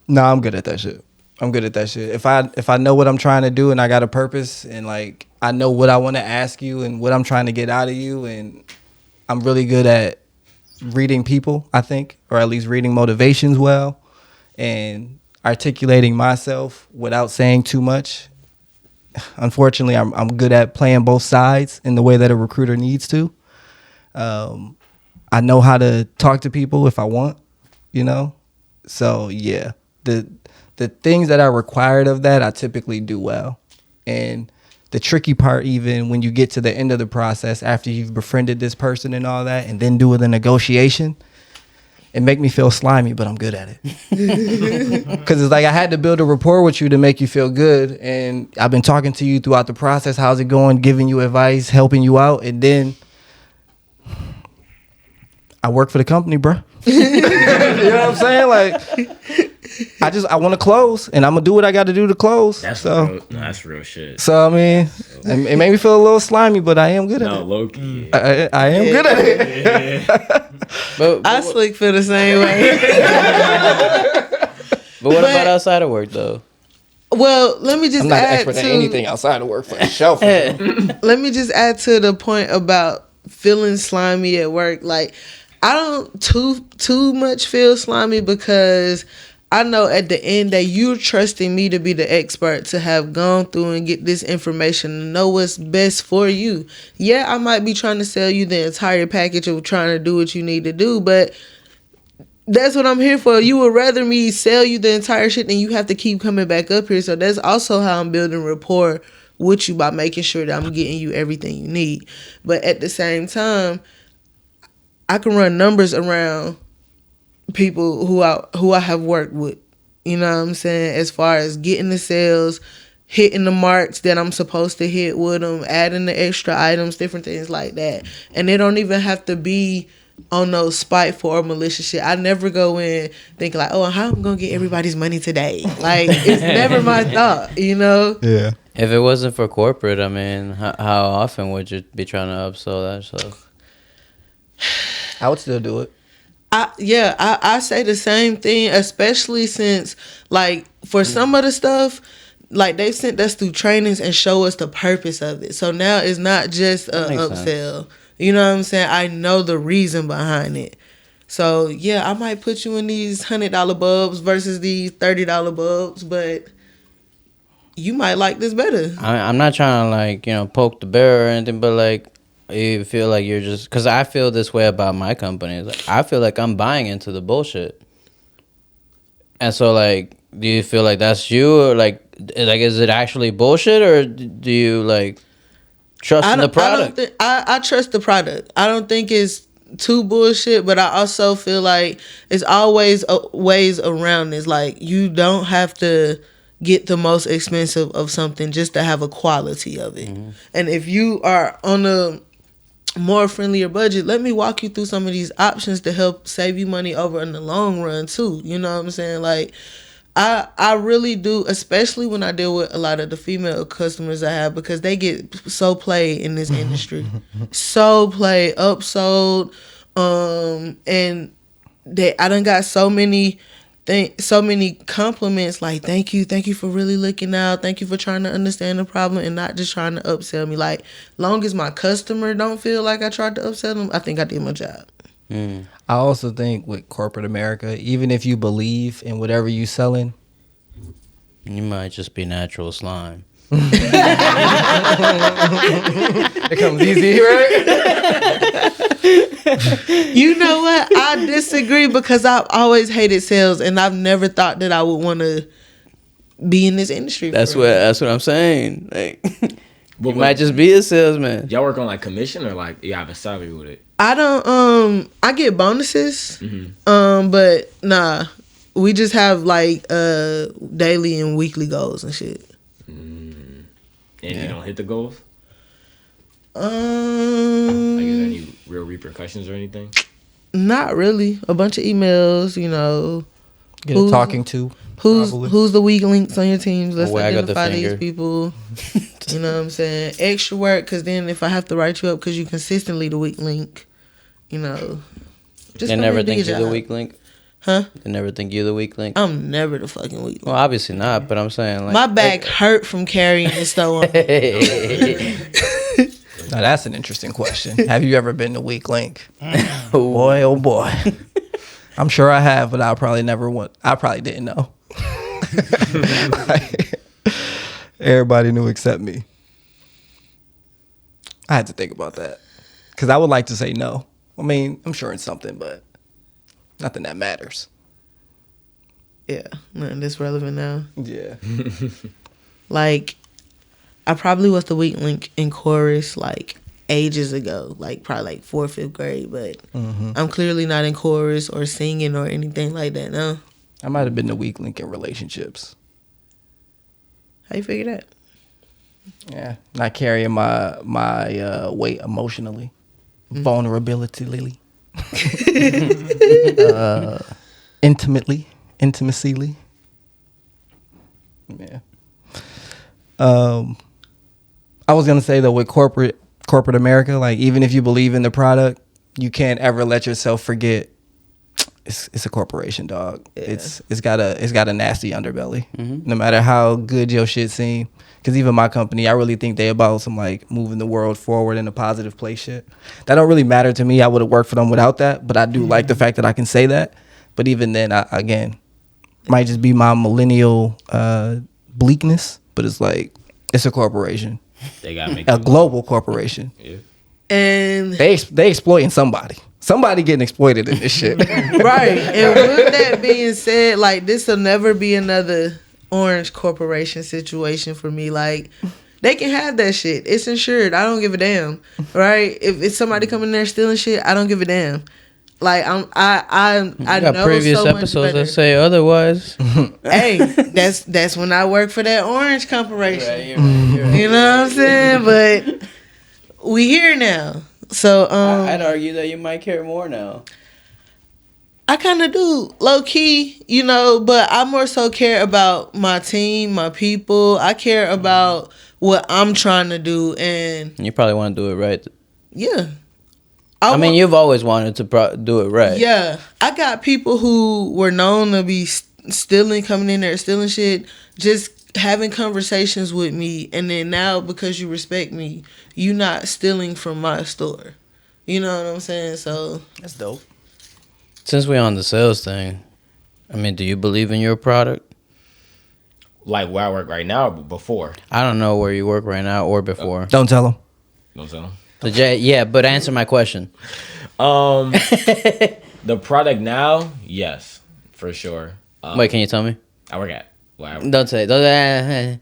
[SPEAKER 2] Nah, I'm good at that shit. If I know what I'm trying to do and I got a purpose and like I know what I want to ask you and what I'm trying to get out of you, and I'm really good at reading people, I think, or at least reading motivations well and articulating myself without saying too much. Unfortunately, I'm good at playing both sides in the way that a recruiter needs to. I know how to talk to people if I want, you know? So yeah, the things that are required of that, I typically do well. And the tricky part, even when you get to the end of the process, after you've befriended this person and all that, and then do the negotiation, it make me feel slimy, but I'm good at it. Because it's like I had to build a rapport with you to make you feel good. And I've been talking to you throughout the process. How's it going? Giving you advice, helping you out. And then I work for the company, bro. You know what I'm saying? Like, I want to close, and I'm gonna do what I got to do to close.
[SPEAKER 5] That's that's real shit.
[SPEAKER 2] So I mean, it made me feel a little slimy, but I am good at it.
[SPEAKER 5] Low key.
[SPEAKER 2] I am good at it.
[SPEAKER 3] But
[SPEAKER 1] I slick feel the same way.
[SPEAKER 3] what about outside of work though?
[SPEAKER 1] Well, let me just
[SPEAKER 2] I'm not an
[SPEAKER 1] add
[SPEAKER 2] expert
[SPEAKER 1] to
[SPEAKER 2] at anything outside of work for sure.
[SPEAKER 1] let me just add to the point about feeling slimy at work. Like, I don't too much feel slimy because I know at the end that you're trusting me to be the expert, to have gone through and get this information and know what's best for you. Yeah, I might be trying to sell you the entire package of trying to do what you need to do, but that's what I'm here for. You would rather me sell you the entire shit than you have to keep coming back up here. So that's also how I'm building rapport with you, by making sure that I'm getting you everything you need. But at the same time, I can run numbers around people who I have worked with. You know what I'm saying? As far as getting the sales, hitting the marks that I'm supposed to hit with them, adding the extra items, different things like that. And they don't even have to be on no spiteful or malicious shit. I never go in thinking like, oh, how I'm gonna get everybody's money today. Like, it's never my thought, you know?
[SPEAKER 2] Yeah.
[SPEAKER 3] If it wasn't for corporate, I mean, how often would you be trying to upsell that stuff?
[SPEAKER 2] I would still do it.
[SPEAKER 1] I say the same thing, especially since, like, for some of the stuff, like, they've sent us through trainings and show us the purpose of it. So now it's not just a upsell. You know what I'm saying? I know the reason behind it. So, yeah, I might put you in these $100 bulbs versus these $30 bulbs, but you might like this better.
[SPEAKER 3] I'm not trying to, like, you know, poke the bear or anything, but, like, you feel like you're just... Because I feel this way about my company. Like, I feel like I'm buying into the bullshit. And so, like, do you feel like that's you? Or, like is it actually bullshit? Or do you, like, trust in the product?
[SPEAKER 1] I trust the product. I don't think it's too bullshit, but I also feel like it's always ways around this. Like, you don't have to get the most expensive of something just to have a quality of it. Mm-hmm. And if you are on a more friendlier budget, let me walk you through some of these options to help save you money over in the long run too. You know what I'm saying? Like, I really do, especially when I deal with a lot of the female customers I have, because they get so played in this industry. So played, upsold, and I done got so many compliments, like, thank you for really looking out, thank you for trying to understand the problem and not just trying to upsell me. Like, long as my customer don't feel like I tried to upsell them, I think I did my job.
[SPEAKER 2] I also think with corporate America, even if you believe in whatever you selling,
[SPEAKER 3] you might just be natural slime.
[SPEAKER 2] It comes easy, right?
[SPEAKER 1] You know what? I disagree, because I've always hated sales and I've never thought that I would want to be in this industry.
[SPEAKER 3] That's what I'm saying. Like, you might just be a salesman.
[SPEAKER 5] Y'all work on, like, commission, or, like, you have a salary with it?
[SPEAKER 1] I don't. I get bonuses. Mm-hmm. But nah, We just have like daily and weekly goals and shit.
[SPEAKER 5] And you don't hit the goals? Like, is there
[SPEAKER 1] Um,
[SPEAKER 5] any real repercussions or anything?
[SPEAKER 1] not really. A bunch of emails, you know.
[SPEAKER 2] Get a talking to. Probably.
[SPEAKER 1] Who's the weak links on your teams? Let's
[SPEAKER 3] Wag of the
[SPEAKER 1] identify these
[SPEAKER 3] finger.
[SPEAKER 1] people. You know what I'm saying? Extra work, because then if I have to write you up because you consistently the weak link, you know. Just
[SPEAKER 3] They
[SPEAKER 1] come
[SPEAKER 3] never
[SPEAKER 1] in and do
[SPEAKER 3] think
[SPEAKER 1] your
[SPEAKER 3] you're the
[SPEAKER 1] job.
[SPEAKER 3] weak link.
[SPEAKER 1] Huh?
[SPEAKER 3] They never think you're the weak link.
[SPEAKER 1] I'm never the fucking weak link.
[SPEAKER 3] Well, obviously not. But I'm saying like
[SPEAKER 1] My back hurt from carrying this stuff on.
[SPEAKER 2] Now that's an interesting question. Have you ever been the weak link? Boy, oh boy. I'm sure I have, but I probably didn't know. Everybody knew except me. I had to think about that because I would like to say no. I mean, I'm sure it's something, but nothing that matters.
[SPEAKER 1] Yeah, nothing that's relevant now.
[SPEAKER 2] Yeah.
[SPEAKER 1] Like, I probably was the weak link in chorus like ages ago, like probably like 4th, 5th grade, but I'm clearly not in chorus or singing or anything like that now.
[SPEAKER 2] I might have been the weak link in relationships.
[SPEAKER 1] How you figure that?
[SPEAKER 2] Yeah. Not carrying my weight emotionally. Vulnerability, Lily. Intimacyly. Yeah. I was gonna say though, with corporate America, like even if you believe in the product, you can't ever let yourself forget it's a corporation, dog.
[SPEAKER 1] Yeah.
[SPEAKER 2] It's got a nasty underbelly. No matter how good your shit seem, because even my company, I really think they about some like moving the world forward in a positive place shit. That don't really matter to me. I would have worked for them without that, but I do like the fact that I can say that. But even then, again, might just be my millennial bleakness, but it's like it's a corporation,
[SPEAKER 5] They gotta make
[SPEAKER 2] a global corporation.
[SPEAKER 5] Yeah.
[SPEAKER 1] And
[SPEAKER 2] They exploiting somebody. Somebody getting exploited in this shit.
[SPEAKER 1] right. And with that being said, like this will never be another Orange Corporation situation for me. Like they can have that shit. It's insured. I don't give a damn. Right? If it's somebody coming there stealing shit, I don't give a damn. Like I
[SPEAKER 3] got
[SPEAKER 1] know
[SPEAKER 3] previous
[SPEAKER 1] so much
[SPEAKER 3] episodes
[SPEAKER 1] better.
[SPEAKER 3] that say otherwise.
[SPEAKER 1] Hey, that's when I work for that Orange Corporation.
[SPEAKER 3] You're right.
[SPEAKER 1] You know what I'm saying? But we here now. So
[SPEAKER 3] I'd argue that you might care more now.
[SPEAKER 1] I kind of do, low key, you know, but I more so care about my team, my people. I care about what I'm trying to do, and
[SPEAKER 3] You probably want to do it right.
[SPEAKER 1] yeah.
[SPEAKER 3] I mean, you've always wanted to do it right.
[SPEAKER 1] Yeah, I got people who were known to be stealing, coming in there stealing shit, just having conversations with me, and then now because you respect me, you not stealing from my store. You know what I'm saying? So
[SPEAKER 2] That's dope.
[SPEAKER 3] Since we're on the sales thing, I mean, do you believe in your product?
[SPEAKER 5] Like where I work right now, but before.
[SPEAKER 3] I don't know where you work right now or before.
[SPEAKER 2] Don't tell them.
[SPEAKER 5] You know what I'm saying?
[SPEAKER 3] Yeah, but answer my question.
[SPEAKER 5] The product now, yes, for sure.
[SPEAKER 3] Wait, can you tell me?
[SPEAKER 5] I work at. Well, I,
[SPEAKER 3] Don't say. Don't.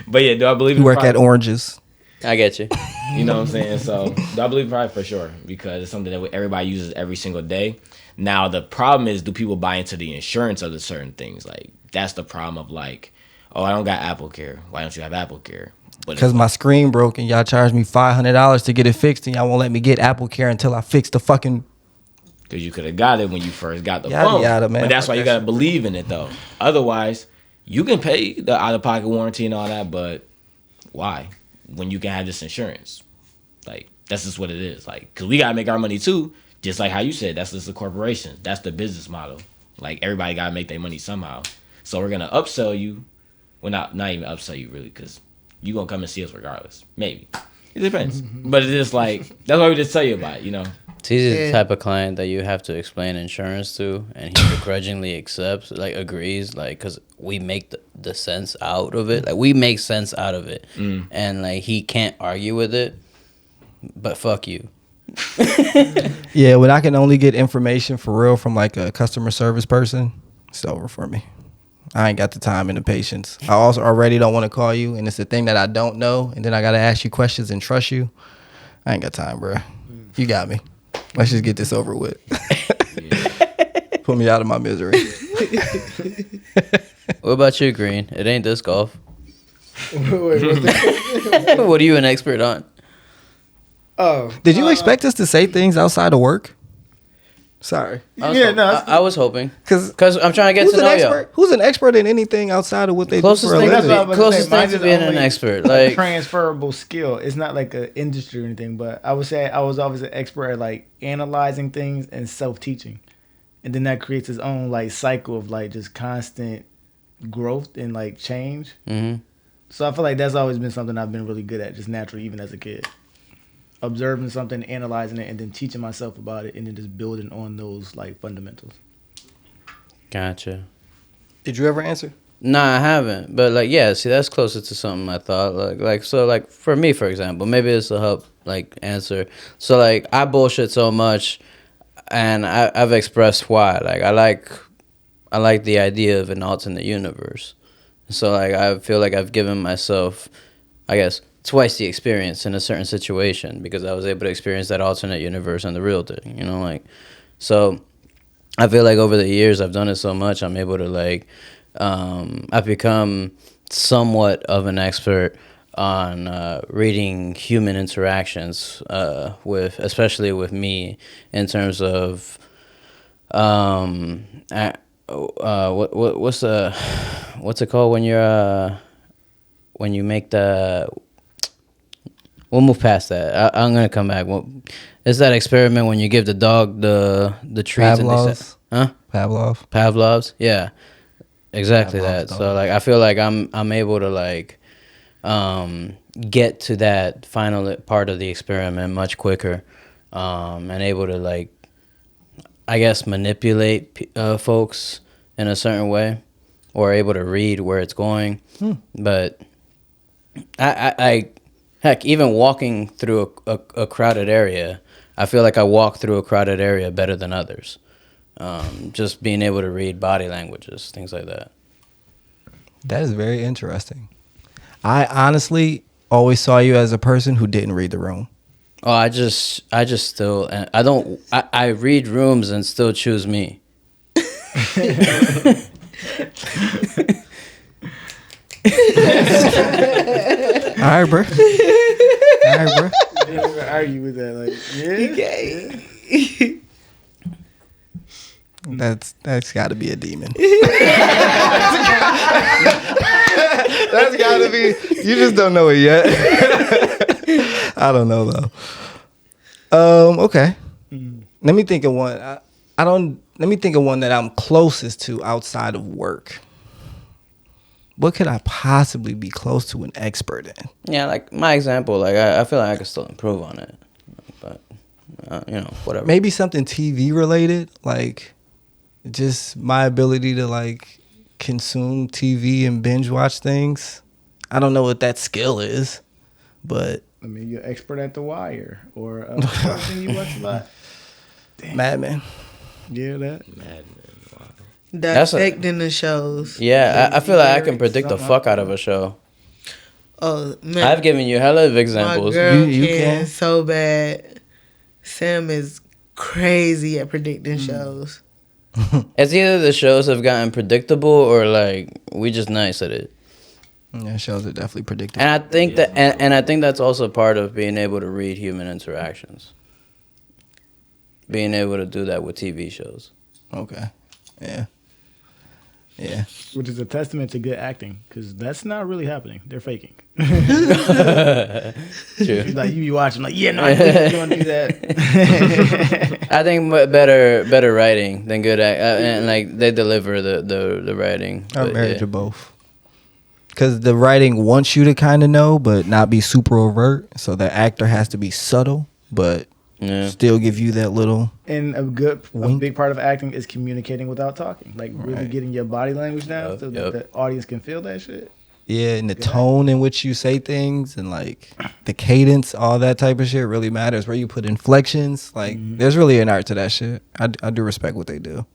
[SPEAKER 5] but yeah, do I believe
[SPEAKER 2] You
[SPEAKER 5] in
[SPEAKER 2] work
[SPEAKER 5] product?
[SPEAKER 2] at Oranges.
[SPEAKER 3] I get you.
[SPEAKER 5] You know what I'm saying? So do I believe in product for sure because it's something that everybody uses every single day. Now the problem is, do people buy into the insurance of the certain things? Like that's the problem of like, oh, I don't got Apple Care. Why don't you have Apple Care? But
[SPEAKER 2] Because my screen broke and y'all charged me $500 to get it fixed and y'all won't let me get Apple Care until I fix the fucking...
[SPEAKER 5] because you could have got it when you first got the
[SPEAKER 2] Yada,
[SPEAKER 5] phone.
[SPEAKER 2] yada, man.
[SPEAKER 5] But that's
[SPEAKER 2] Fuck
[SPEAKER 5] why you
[SPEAKER 2] that
[SPEAKER 5] gotta
[SPEAKER 2] shit.
[SPEAKER 5] believe in it though. Otherwise, you can pay the out of pocket warranty and all that, but why? When you can have this insurance, like that's just what it is. Like, cause we gotta make our money too. Just like how you said, that's just the corporation. That's the business model. Like everybody gotta make their money somehow. So we're gonna upsell you. Well, not even upsell you really, cause you gonna come and see us regardless. Maybe it depends, but it is like that's why we just tell you about it. You know.
[SPEAKER 3] He's the
[SPEAKER 1] Yeah.
[SPEAKER 3] type of client that you have to explain insurance to, and he begrudgingly accepts, like agrees, like because we make the sense out of it, like we make sense out of it, and like he can't argue with it. But fuck you.
[SPEAKER 2] Yeah, when I can only get information for real from like a customer service person, it's over for me. I ain't got the time and the patience. I also already don't want to call you, and it's a thing that I don't know, and then I got to ask you questions and trust you. I ain't got time, bro. You got me. Let's just get this over with. Put me out of my misery.
[SPEAKER 3] What about you, Green? It ain't disc golf.
[SPEAKER 4] Wait, what's that?
[SPEAKER 3] What are you an expert on?
[SPEAKER 4] Oh,
[SPEAKER 2] Did you expect us to say things outside of work? Sorry.
[SPEAKER 3] I was hoping.
[SPEAKER 2] Because
[SPEAKER 3] Because I'm trying to get to know y'all.
[SPEAKER 2] who's an expert in anything outside of what they
[SPEAKER 3] Closest
[SPEAKER 2] do for a
[SPEAKER 3] thing
[SPEAKER 4] That's
[SPEAKER 2] living?
[SPEAKER 4] what I was about to
[SPEAKER 3] Closest
[SPEAKER 4] say. Mine's
[SPEAKER 3] thing to
[SPEAKER 4] is
[SPEAKER 3] being an
[SPEAKER 4] only
[SPEAKER 3] expert.
[SPEAKER 4] a
[SPEAKER 3] Like,
[SPEAKER 4] transferable skill. It's not like an industry or anything, but I would say I was always an expert at like analyzing things and self-teaching, and then that creates its own like cycle of like just constant growth and like change.
[SPEAKER 3] mhm.
[SPEAKER 4] So I feel like that's always been something I've been really good at, just naturally, even as a kid. Observing something, analyzing it, and then teaching myself about it, and then just building on those like fundamentals.
[SPEAKER 3] Gotcha.
[SPEAKER 2] Did you ever answer?
[SPEAKER 3] Nah, I haven't. But like, yeah, see, that's closer to something I thought. Like for me, for example, maybe this will help like answer. So like, I bullshit so much, and I've expressed why. Like, I like the idea of an alternate universe. So like, I feel like I've given myself, I guess, twice the experience in a certain situation because I was able to experience that alternate universe and the real thing. You know, like, so I feel like over the years I've done it so much, I'm able to like, I've become somewhat of an expert on reading human interactions especially with me in terms of what's it called when you're when you make the. We'll move past that. I'm gonna come back. It's that experiment when you give the dog the treats and they say, huh? Pavlov's. Yeah, exactly
[SPEAKER 2] Pavlov's
[SPEAKER 3] that. So
[SPEAKER 2] dog.
[SPEAKER 3] like, I feel like I'm able to like get to that final part of the experiment much quicker, and able to like, I guess, manipulate folks in a certain way, or able to read where it's going. But I heck, even walking through a crowded area, I feel like I walk through a crowded area better than others. Just being able to read body languages, things like that.
[SPEAKER 2] That is very interesting. I honestly always saw you as a person who didn't read the room.
[SPEAKER 3] Oh, I just still, I don't, I read rooms and still choose me.
[SPEAKER 2] All right, bro. All right, bro.
[SPEAKER 4] I didn't even argue with that. Like, yeah.
[SPEAKER 2] That's got to be a demon. That's got to be. You just don't know it yet. I don't know though. Okay. Let me think of one. I don't. Let me think of one that I'm closest to outside of work. What could I possibly be close to an expert in?
[SPEAKER 3] Yeah, like my example, like I feel like I could still improve on it, but whatever.
[SPEAKER 2] Maybe something TV related, like just my ability to like consume TV and binge watch things. I don't know what that skill is, but
[SPEAKER 4] I mean, you're expert at The Wire or something you watch a lot.
[SPEAKER 2] Mad Men.
[SPEAKER 4] Yeah, that.
[SPEAKER 1] Dissecting the shows.
[SPEAKER 3] Yeah, I feel like I can predict the fuck out of a show.
[SPEAKER 1] Oh man,
[SPEAKER 3] I've given you hella of
[SPEAKER 1] my
[SPEAKER 3] examples.
[SPEAKER 1] girl
[SPEAKER 2] You
[SPEAKER 1] can
[SPEAKER 2] can.
[SPEAKER 1] so bad. Sam is crazy at predicting shows.
[SPEAKER 3] It's either the shows have gotten predictable or like we just nice at it.
[SPEAKER 2] Yeah, shows are definitely predictable.
[SPEAKER 3] And I think and I think that's also part of being able to read human interactions. Being able to do that with TV shows.
[SPEAKER 2] Okay. Yeah. Yeah.
[SPEAKER 4] Which is a testament to good acting, because that's not really happening. They're faking.
[SPEAKER 3] True.
[SPEAKER 4] Like you be watching, like, yeah, no, I think you're gonna do that.
[SPEAKER 3] I think better writing than good and like they deliver the writing.
[SPEAKER 2] I'm
[SPEAKER 3] But,
[SPEAKER 2] married
[SPEAKER 3] yeah.
[SPEAKER 2] to both. Because the writing wants you to kind of know, but not be super overt. So the actor has to be subtle, but
[SPEAKER 3] Yeah.
[SPEAKER 2] still give you that little.
[SPEAKER 4] And a
[SPEAKER 2] Wink.
[SPEAKER 4] big part of acting is communicating without talking. Like really
[SPEAKER 2] Right.
[SPEAKER 4] getting your body language down
[SPEAKER 3] Yep,
[SPEAKER 4] so
[SPEAKER 3] yep.
[SPEAKER 4] that the audience can feel that shit.
[SPEAKER 2] Yeah, and the tone in which you say things and like the cadence, all that type of shit really matters. Where you put inflections, like there's really an art to that shit. I do respect what they do.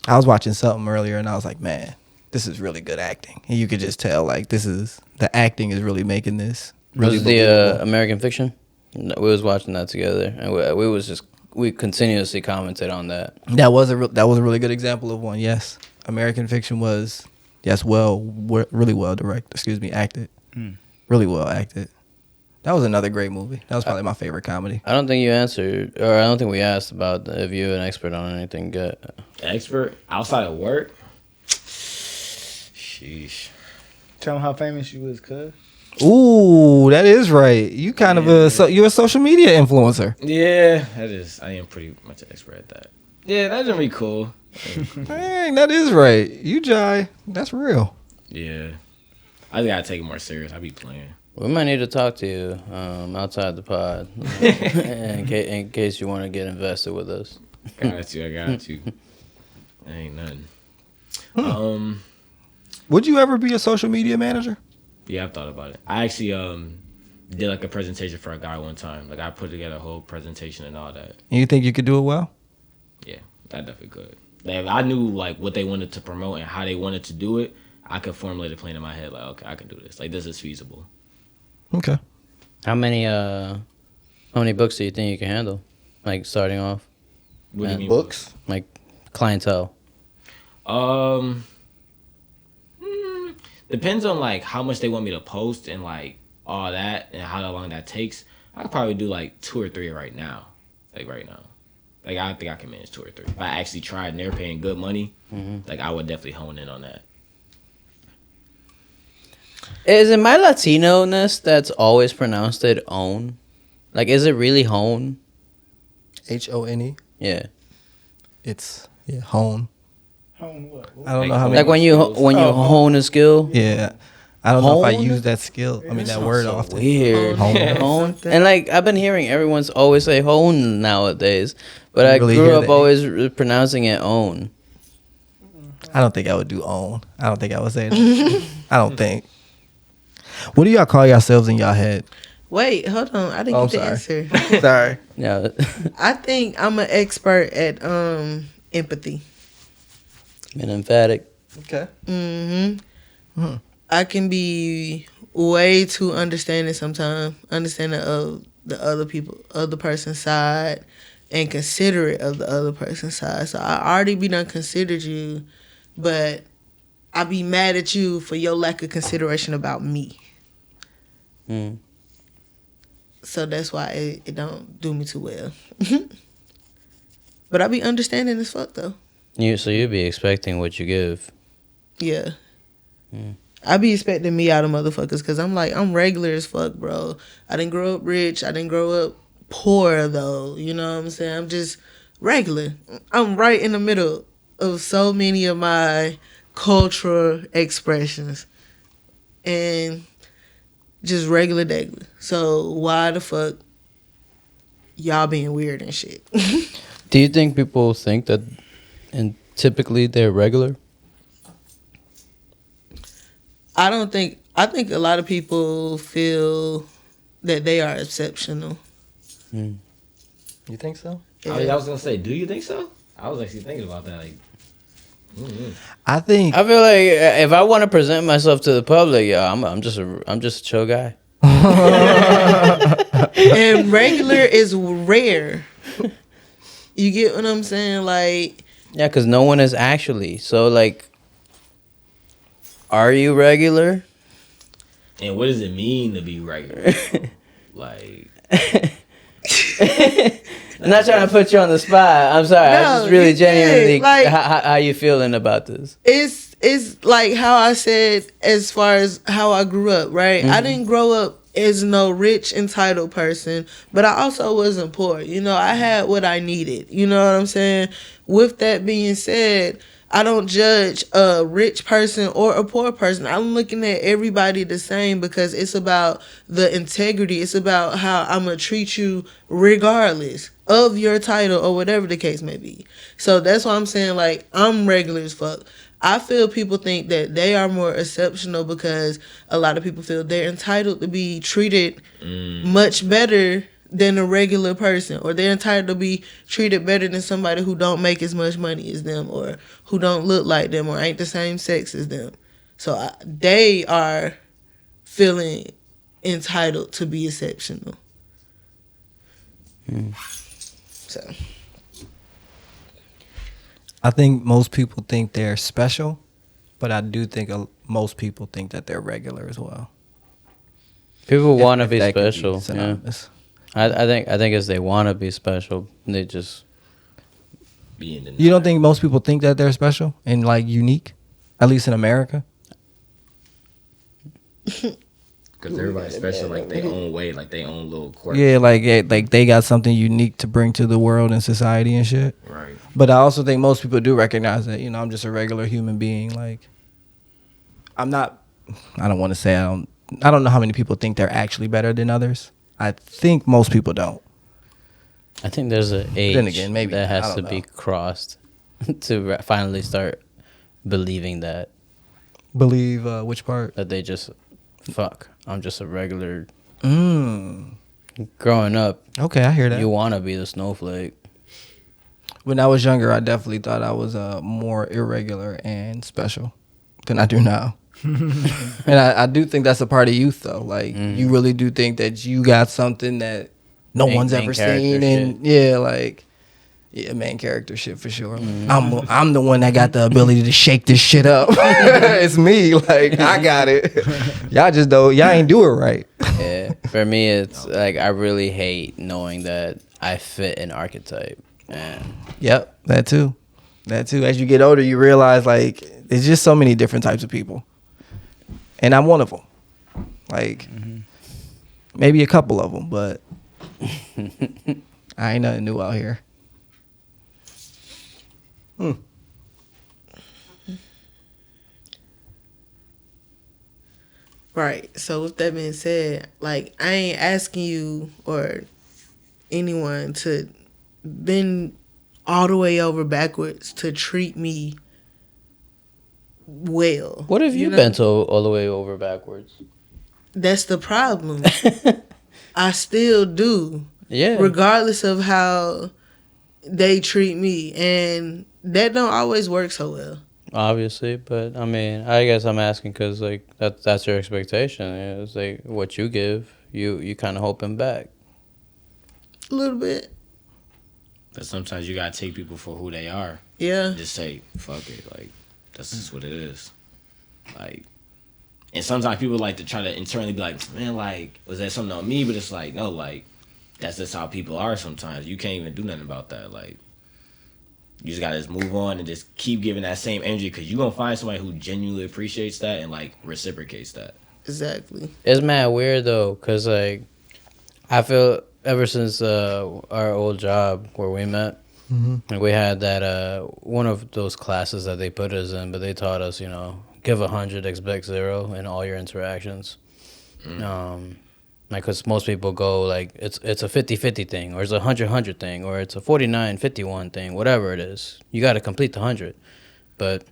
[SPEAKER 2] I was watching something earlier and I was like, man, this is really good acting. And you could just tell like the acting is really making this really
[SPEAKER 3] Was the
[SPEAKER 2] believable.
[SPEAKER 3] American Fiction? No, we was watching that together, and we was just we continuously commented on that.
[SPEAKER 2] That was a really good example of one. Yes, American Fiction was really well directed. Excuse me, acted. Really well acted. That was another great movie. That was probably my favorite comedy.
[SPEAKER 3] I don't think you answered, or I don't think we asked about if you're an expert on anything good.
[SPEAKER 5] Expert outside of work. Sheesh.
[SPEAKER 4] Tell them how famous you is, cuz.
[SPEAKER 2] Ooh, that is right. You kind of you're a social media influencer.
[SPEAKER 5] Yeah, that is. I am pretty much an expert at that. Yeah, that's gonna be cool.
[SPEAKER 2] Dang, that is right. You Jai, that's real.
[SPEAKER 5] Yeah, I gotta take it more serious. I be playing.
[SPEAKER 3] We might need to talk to you outside the pod in case you want to get invested with us.
[SPEAKER 5] I got you. That ain't nothing.
[SPEAKER 2] Would you ever be a social media manager?
[SPEAKER 5] Yeah, I've thought about it. I actually did like a presentation for a guy one time. Like I put together a whole presentation and all that.
[SPEAKER 2] And you think you could do it well?
[SPEAKER 5] Yeah, I definitely could. Like, if I knew like what they wanted to promote and how they wanted to do it, I could formulate a plan in my head. Like, okay, I can do this. Like, this is feasible.
[SPEAKER 2] Okay.
[SPEAKER 3] How many books do you think you can handle? Like starting off,
[SPEAKER 5] What do you mean
[SPEAKER 2] Books?
[SPEAKER 3] like clientele.
[SPEAKER 5] Depends on like how much they want me to post and like all that and how long that takes. I could probably do like 2 or 3 right now. Like right now. Like I think I can manage 2 or 3. If I actually tried and they're paying good money, like I would definitely hone in on that.
[SPEAKER 3] Is it my Latino-ness that's always pronounced it own? Like, is it really hone?
[SPEAKER 2] HONE.
[SPEAKER 3] Yeah.
[SPEAKER 2] It's hone.
[SPEAKER 4] Hone what?
[SPEAKER 2] I don't know how many.
[SPEAKER 3] Like when you hone a skill.
[SPEAKER 2] Yeah. I don't know if I
[SPEAKER 3] Hone?
[SPEAKER 2] use that skill. I mean that word
[SPEAKER 5] so
[SPEAKER 2] often.
[SPEAKER 3] Weird.
[SPEAKER 2] Hone.
[SPEAKER 3] Hone. And like I've been hearing everyone's always say hone nowadays, but
[SPEAKER 2] You
[SPEAKER 3] I
[SPEAKER 2] really
[SPEAKER 3] grew
[SPEAKER 2] hear
[SPEAKER 3] up
[SPEAKER 2] that?
[SPEAKER 3] always pronouncing it own.
[SPEAKER 2] I don't think I would do own. I don't think I would say that. I don't think. What do y'all call yourselves in y'all head?
[SPEAKER 1] Wait, hold on. I didn't
[SPEAKER 2] Oh,
[SPEAKER 1] get the
[SPEAKER 2] sorry.
[SPEAKER 1] answer.
[SPEAKER 2] Sorry.
[SPEAKER 3] Yeah.
[SPEAKER 1] I think I'm an expert at empathy.
[SPEAKER 3] Been emphatic.
[SPEAKER 2] Okay.
[SPEAKER 1] I can be way too understanding sometimes, understanding of the other person's side, and considerate of the other person's side. So I already be done considered you, but I be mad at you for your lack of consideration about me.
[SPEAKER 3] Mm.
[SPEAKER 1] So that's why it don't do me too well. But I be understanding as fuck though.
[SPEAKER 3] So you'd be expecting what you give.
[SPEAKER 1] Yeah. I be expecting me out of motherfuckers because I'm like, I'm regular as fuck, bro. I didn't grow up rich. I didn't grow up poor, though. You know what I'm saying? I'm just regular. I'm right in the middle of so many of my cultural expressions. And just regular degular. So why the fuck y'all being weird and shit?
[SPEAKER 3] Do you think people think that, and typically they're regular?
[SPEAKER 1] I think a lot of people feel that they are exceptional.
[SPEAKER 2] You think so?
[SPEAKER 1] Yeah.
[SPEAKER 5] I was gonna say, do you think so? I was actually thinking about that. Like,
[SPEAKER 2] I think.
[SPEAKER 3] I feel like if I want to present myself to the public, yeah, I'm just a chill guy.
[SPEAKER 1] And regular is rare. You get what I'm saying? Like,
[SPEAKER 3] Yeah, because no one is actually. So like, are you regular?
[SPEAKER 5] and what does it mean to be regular? Like,
[SPEAKER 3] I'm not trying to put you on the spot. I'm sorry. I
[SPEAKER 1] No,
[SPEAKER 3] just really
[SPEAKER 1] you did.
[SPEAKER 3] genuinely.
[SPEAKER 1] Like-
[SPEAKER 3] how you feeling about this?
[SPEAKER 1] it's like how I said as far as how I grew up, right? I didn't grow up as no rich, entitled person, but I also wasn't poor. You know, I had what I needed. You know what I'm saying? With that being said, I don't judge a rich person or a poor person. I'm looking at everybody the same because it's about the integrity. It's about how I'm going to treat you regardless of your title or whatever the case may be. So that's why I'm saying, like, I'm regular as fuck. I feel people think that they are more exceptional because a lot of people feel they're entitled to be treated much better than a regular person, or they're entitled to be treated better than somebody who don't make as much money as them, or who don't look like them, or ain't the same sex as them. So they are feeling entitled to be exceptional. So
[SPEAKER 2] I think most people think they're special, but I do think most people think that they're regular as well.
[SPEAKER 3] People
[SPEAKER 2] If-
[SPEAKER 3] want to
[SPEAKER 2] if
[SPEAKER 3] be
[SPEAKER 2] that could be
[SPEAKER 3] special. Yeah.
[SPEAKER 2] synonymous.
[SPEAKER 3] I think as they want to be special, they just
[SPEAKER 5] Being the
[SPEAKER 2] You don't think most people think that they're special and like unique, at least in America?
[SPEAKER 5] because everybody's special like their own way, like their own little quirk.
[SPEAKER 2] Yeah, like they got something unique to bring to the world and society and shit.
[SPEAKER 5] Right.
[SPEAKER 2] But I also think most people do recognize that, I'm just a regular human being. Like, I don't want to say I don't know how many people think they're actually better than others. I think most people don't.
[SPEAKER 3] I think there's an age
[SPEAKER 2] Then again, maybe
[SPEAKER 3] that
[SPEAKER 2] not. I
[SPEAKER 3] has to
[SPEAKER 2] don't
[SPEAKER 3] be
[SPEAKER 2] know.
[SPEAKER 3] crossed to finally start believing that
[SPEAKER 2] Believe which part?
[SPEAKER 3] they just fuck. I'm just a regular.
[SPEAKER 2] Mm.
[SPEAKER 3] Growing up,
[SPEAKER 2] Okay, I hear that.
[SPEAKER 3] you want to be the snowflake.
[SPEAKER 2] When I was younger, I definitely thought I was more irregular and special than I do now. And I do think that's a part of youth, though. Like, you really do think that you got something that no one's
[SPEAKER 3] Main
[SPEAKER 2] ever
[SPEAKER 3] character
[SPEAKER 2] seen. And main character shit for sure. I'm the one that got the ability to shake this shit up. It's me. Like, I got it. Y'all ain't do it right.
[SPEAKER 3] Yeah, for me, it's like I really hate knowing that I fit an archetype. And
[SPEAKER 2] Yep, that too. As you get older, you realize like there's just so many different types of people, and I'm one of them. Like maybe a couple of them, but I ain't nothing new out here.
[SPEAKER 1] right. So with that being said, like I ain't asking you or anyone to bend all the way over backwards to treat me well.
[SPEAKER 3] what have you
[SPEAKER 1] know?
[SPEAKER 3] been to all the way over backwards?
[SPEAKER 1] That's the problem. I still do.
[SPEAKER 3] Yeah.
[SPEAKER 1] Regardless of how they treat me. And that don't always work so well.
[SPEAKER 3] Obviously, but I mean, I guess I'm asking because like that's your expectation. It's like what you give, you kind of hoping back.
[SPEAKER 1] A little bit.
[SPEAKER 5] But sometimes you gotta take people for who they are.
[SPEAKER 1] Yeah.
[SPEAKER 5] Just say, fuck it. Like, that's just what it is. Like, and sometimes people like to try to internally be like, man, like, was that something on me? But it's like, no, like, that's just how people are sometimes. You can't even do nothing about that. Like, you just gotta just move on and just keep giving that same energy because you're gonna find somebody who genuinely appreciates that and, like, reciprocates that.
[SPEAKER 1] Exactly.
[SPEAKER 3] It's mad weird though, cause like I feel ever since our old job where we met, like we had that one of those classes that they put us in, but they taught us, give 100, expect 0 in all your interactions. Like, cause most people go like it's a 50-50 thing, or it's a 100-100 thing, or it's a 49-51 thing, whatever it is. You got to complete the 100, but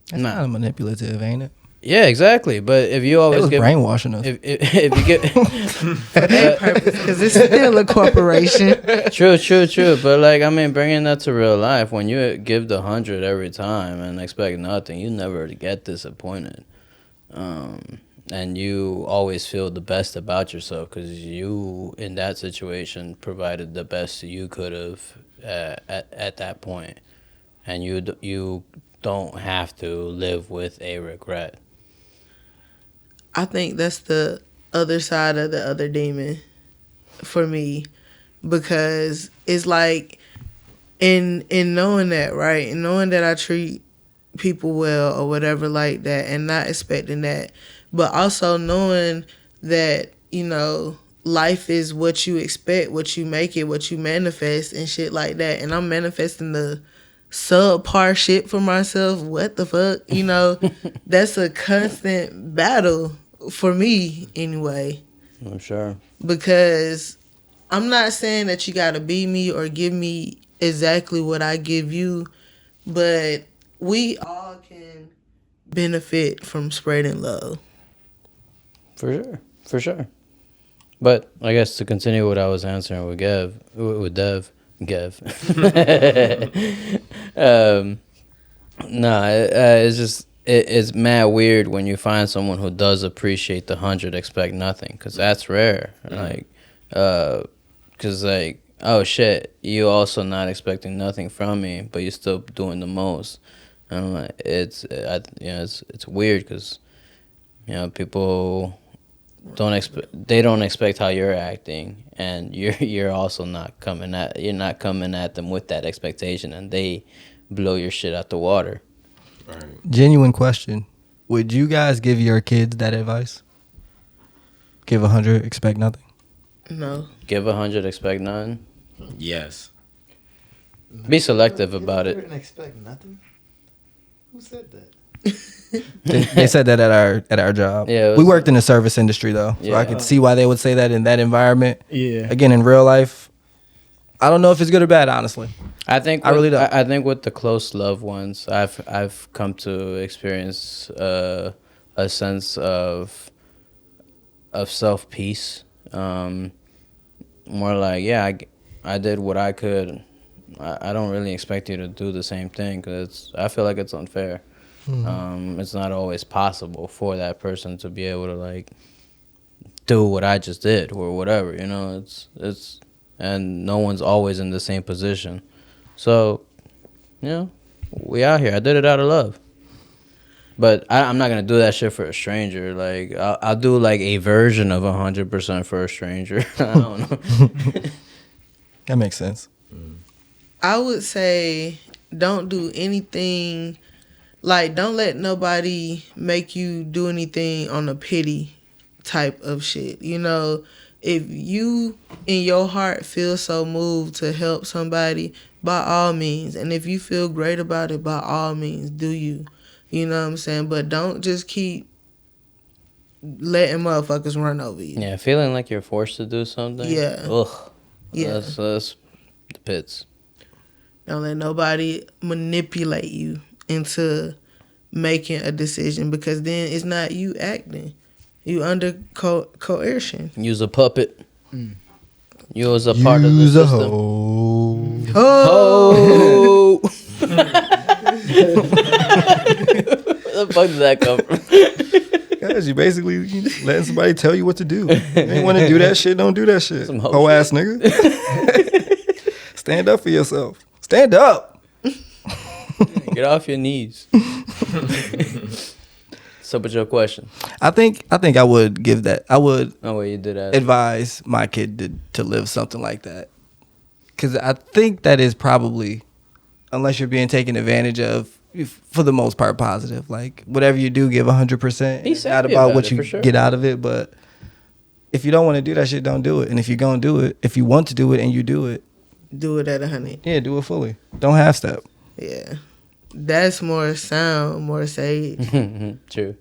[SPEAKER 2] That's kind of manipulative, ain't it?
[SPEAKER 3] yeah, exactly. But if you
[SPEAKER 2] It
[SPEAKER 3] always
[SPEAKER 2] was
[SPEAKER 3] give
[SPEAKER 2] brainwashing us.
[SPEAKER 3] if you get
[SPEAKER 1] For that purpose, because it's still a corporation.
[SPEAKER 3] True. But like, I mean, bringing that to real life, when you give the 100 every time and expect nothing, you never get disappointed. And you always feel the best about yourself because you, in that situation, provided the best you could have at that point, and you don't have to live with a regret.
[SPEAKER 1] I think that's the other side of the other demon for me, because it's like in knowing that, right, and knowing that I treat people well or whatever like that, and not expecting that, but also knowing that life is what you expect, what you make it, what you manifest, and shit like that. And I'm manifesting the subpar shit for myself. What the fuck, That's a constant battle for me anyway,
[SPEAKER 3] I'm sure.
[SPEAKER 1] because I'm not saying that you gotta be me or give me exactly what I give you, but we all can benefit from spreading love.
[SPEAKER 3] For sure. But I guess to continue what I was answering with Dev. It's just it's mad weird when you find someone who does appreciate the 100, expect nothing, because that's rare. Like, because like oh shit, you also not expecting nothing from me, but you're still doing the most. And I'm like, it's weird because people don't expect how you're acting, and you're also you're not coming at them with that expectation, and they blow your shit out the water.
[SPEAKER 5] Right.
[SPEAKER 2] Genuine question. Would you guys give your kids that advice? Give 100, expect nothing?
[SPEAKER 1] No.
[SPEAKER 3] Give 100, expect none.
[SPEAKER 5] Yes.
[SPEAKER 3] Be selective about it.
[SPEAKER 4] Didn't expect nothing. Who said that?
[SPEAKER 2] They said that at our job.
[SPEAKER 3] Yeah, it
[SPEAKER 2] we
[SPEAKER 3] was-
[SPEAKER 2] worked in the service industry though, so
[SPEAKER 3] Yeah.
[SPEAKER 2] I could see why they would say that in that environment.
[SPEAKER 4] Yeah.
[SPEAKER 2] Again, in real life, I don't know if it's good or bad. Honestly,
[SPEAKER 3] I think
[SPEAKER 2] I really don't.
[SPEAKER 3] I think with the close loved ones, I've come to experience a sense of self peace. More like, yeah, I did what I could. I don't really expect you to do the same thing because I feel like it's unfair. It's not always possible for that person to be able to like do what I just did or whatever. It's and no one's always in the same position. So, we out here. I did it out of love. But I'm not gonna do that shit for a stranger. Like I'll do like a version of 100% for a stranger. I don't know.
[SPEAKER 2] that makes sense.
[SPEAKER 1] I would say don't do anything. Like, don't let nobody make you do anything on a pity type of shit. If you in your heart feel so moved to help somebody, by all means. And if you feel great about it, by all means, do you. You know what I'm saying? But don't just keep letting motherfuckers run over you.
[SPEAKER 3] Yeah, feeling like you're forced to do something.
[SPEAKER 1] Yeah.
[SPEAKER 3] Ugh.
[SPEAKER 1] Yeah.
[SPEAKER 3] That's the pits.
[SPEAKER 1] Don't let nobody manipulate you into making a decision, because then it's not you acting. You under coercion.
[SPEAKER 3] Use a puppet. You was a part of the
[SPEAKER 2] Use a
[SPEAKER 3] system.
[SPEAKER 2] hoe.
[SPEAKER 3] Oh. Where the fuck did that come from?
[SPEAKER 2] Guys, you basically letting somebody tell you what to do. You ain't want to do that shit, don't do that shit.
[SPEAKER 3] Some hoe
[SPEAKER 2] Hoe ass nigga. Stand up for yourself. Stand up.
[SPEAKER 3] Get off your knees. So, but your question?
[SPEAKER 2] I think I would give that. I would
[SPEAKER 3] Oh, wait, you did ask.
[SPEAKER 2] advise my kid to live something like that, because I think that is probably, unless you're being taken advantage of, for the most part, positive. Like whatever you do, give 100%.
[SPEAKER 3] Be
[SPEAKER 2] It's not
[SPEAKER 3] savvy
[SPEAKER 2] about
[SPEAKER 3] about
[SPEAKER 2] what
[SPEAKER 3] it,
[SPEAKER 2] you
[SPEAKER 3] for sure.
[SPEAKER 2] get out of it, but if you don't want to do that shit, don't do it. And if you're gonna do it, if you want to do it and you do it,
[SPEAKER 1] Do it at 100.
[SPEAKER 2] yeah, do it fully. Don't half step.
[SPEAKER 1] Yeah. That's more sound, more sage.
[SPEAKER 3] True.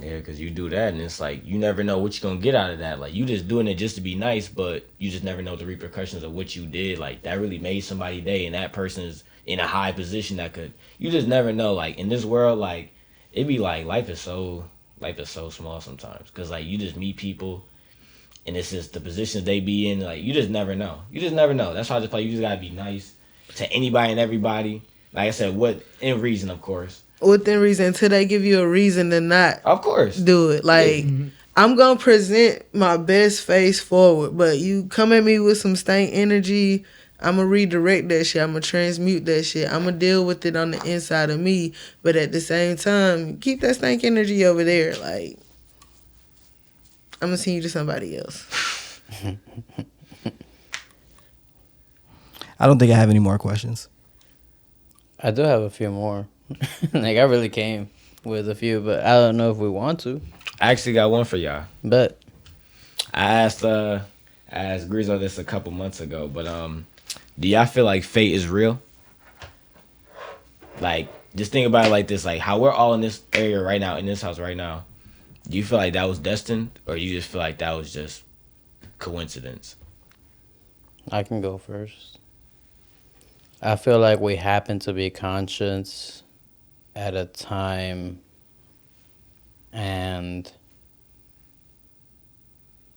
[SPEAKER 5] Yeah, because you do that, and it's like you never know what you're gonna get out of that. Like you just doing it just to be nice, but you just never know the repercussions of what you did. Like that really made somebody's day, and that person is in a high position that could. You just never know. Like in this world, like it be like life is so small sometimes. Because like you just meet people, and it's just the positions they be in. Like you just never know. You just never know. That's why I just play. You just gotta be nice to anybody and everybody. Like I said, in reason, of course.
[SPEAKER 1] Within reason, until they give you a reason to not
[SPEAKER 5] Of course.
[SPEAKER 1] do it. Like, I'm going to present my best face forward, but you come at me with some stank energy, I'm going to redirect that shit. I'm going to transmute that shit. I'm going to deal with it on the inside of me, but at the same time, keep that stank energy over there. Like, I'm going to send you to somebody else.
[SPEAKER 2] I don't think I have any more questions.
[SPEAKER 3] I do have a few more. Like, I really came with a few, but I don't know if we want to.
[SPEAKER 5] I actually got one for y'all.
[SPEAKER 3] But
[SPEAKER 5] I asked Grizzle this a couple months ago, but do y'all feel like fate is real? Like, just think about it like this: like how we're all in this area right now, in this house right now. Do you feel like that was destined, or you just feel like that was just coincidence?
[SPEAKER 3] I can go first. I feel like we happen to be conscious at a time, and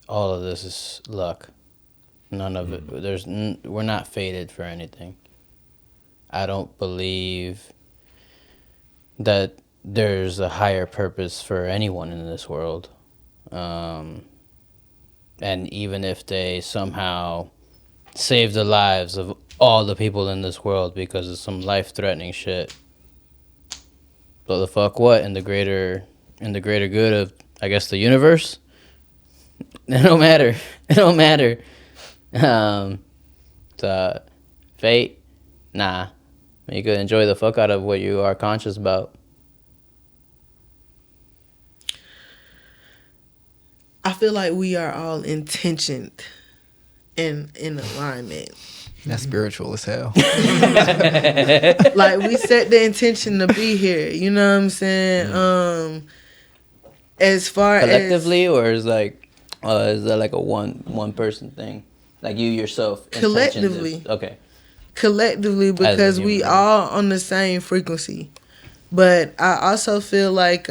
[SPEAKER 3] all of this is luck. None of it. We're not fated for anything. I don't believe that there's a higher purpose for anyone in this world. And even if they somehow save the lives of all the people in this world because of some life-threatening shit. So the fuck what in the greater good of, I guess, the universe? It don't matter. It don't matter. The fate, nah. You could enjoy the fuck out of what you are conscious about.
[SPEAKER 1] I feel like we are all intentioned and in alignment.
[SPEAKER 2] That's spiritual as hell.
[SPEAKER 1] Like we set the intention to be here. You know what I'm saying? As far
[SPEAKER 3] Collectively, or is that like a one person thing? Like you yourself?
[SPEAKER 1] Collectively.
[SPEAKER 3] Okay.
[SPEAKER 1] Collectively, because we all on the same frequency. But I also feel like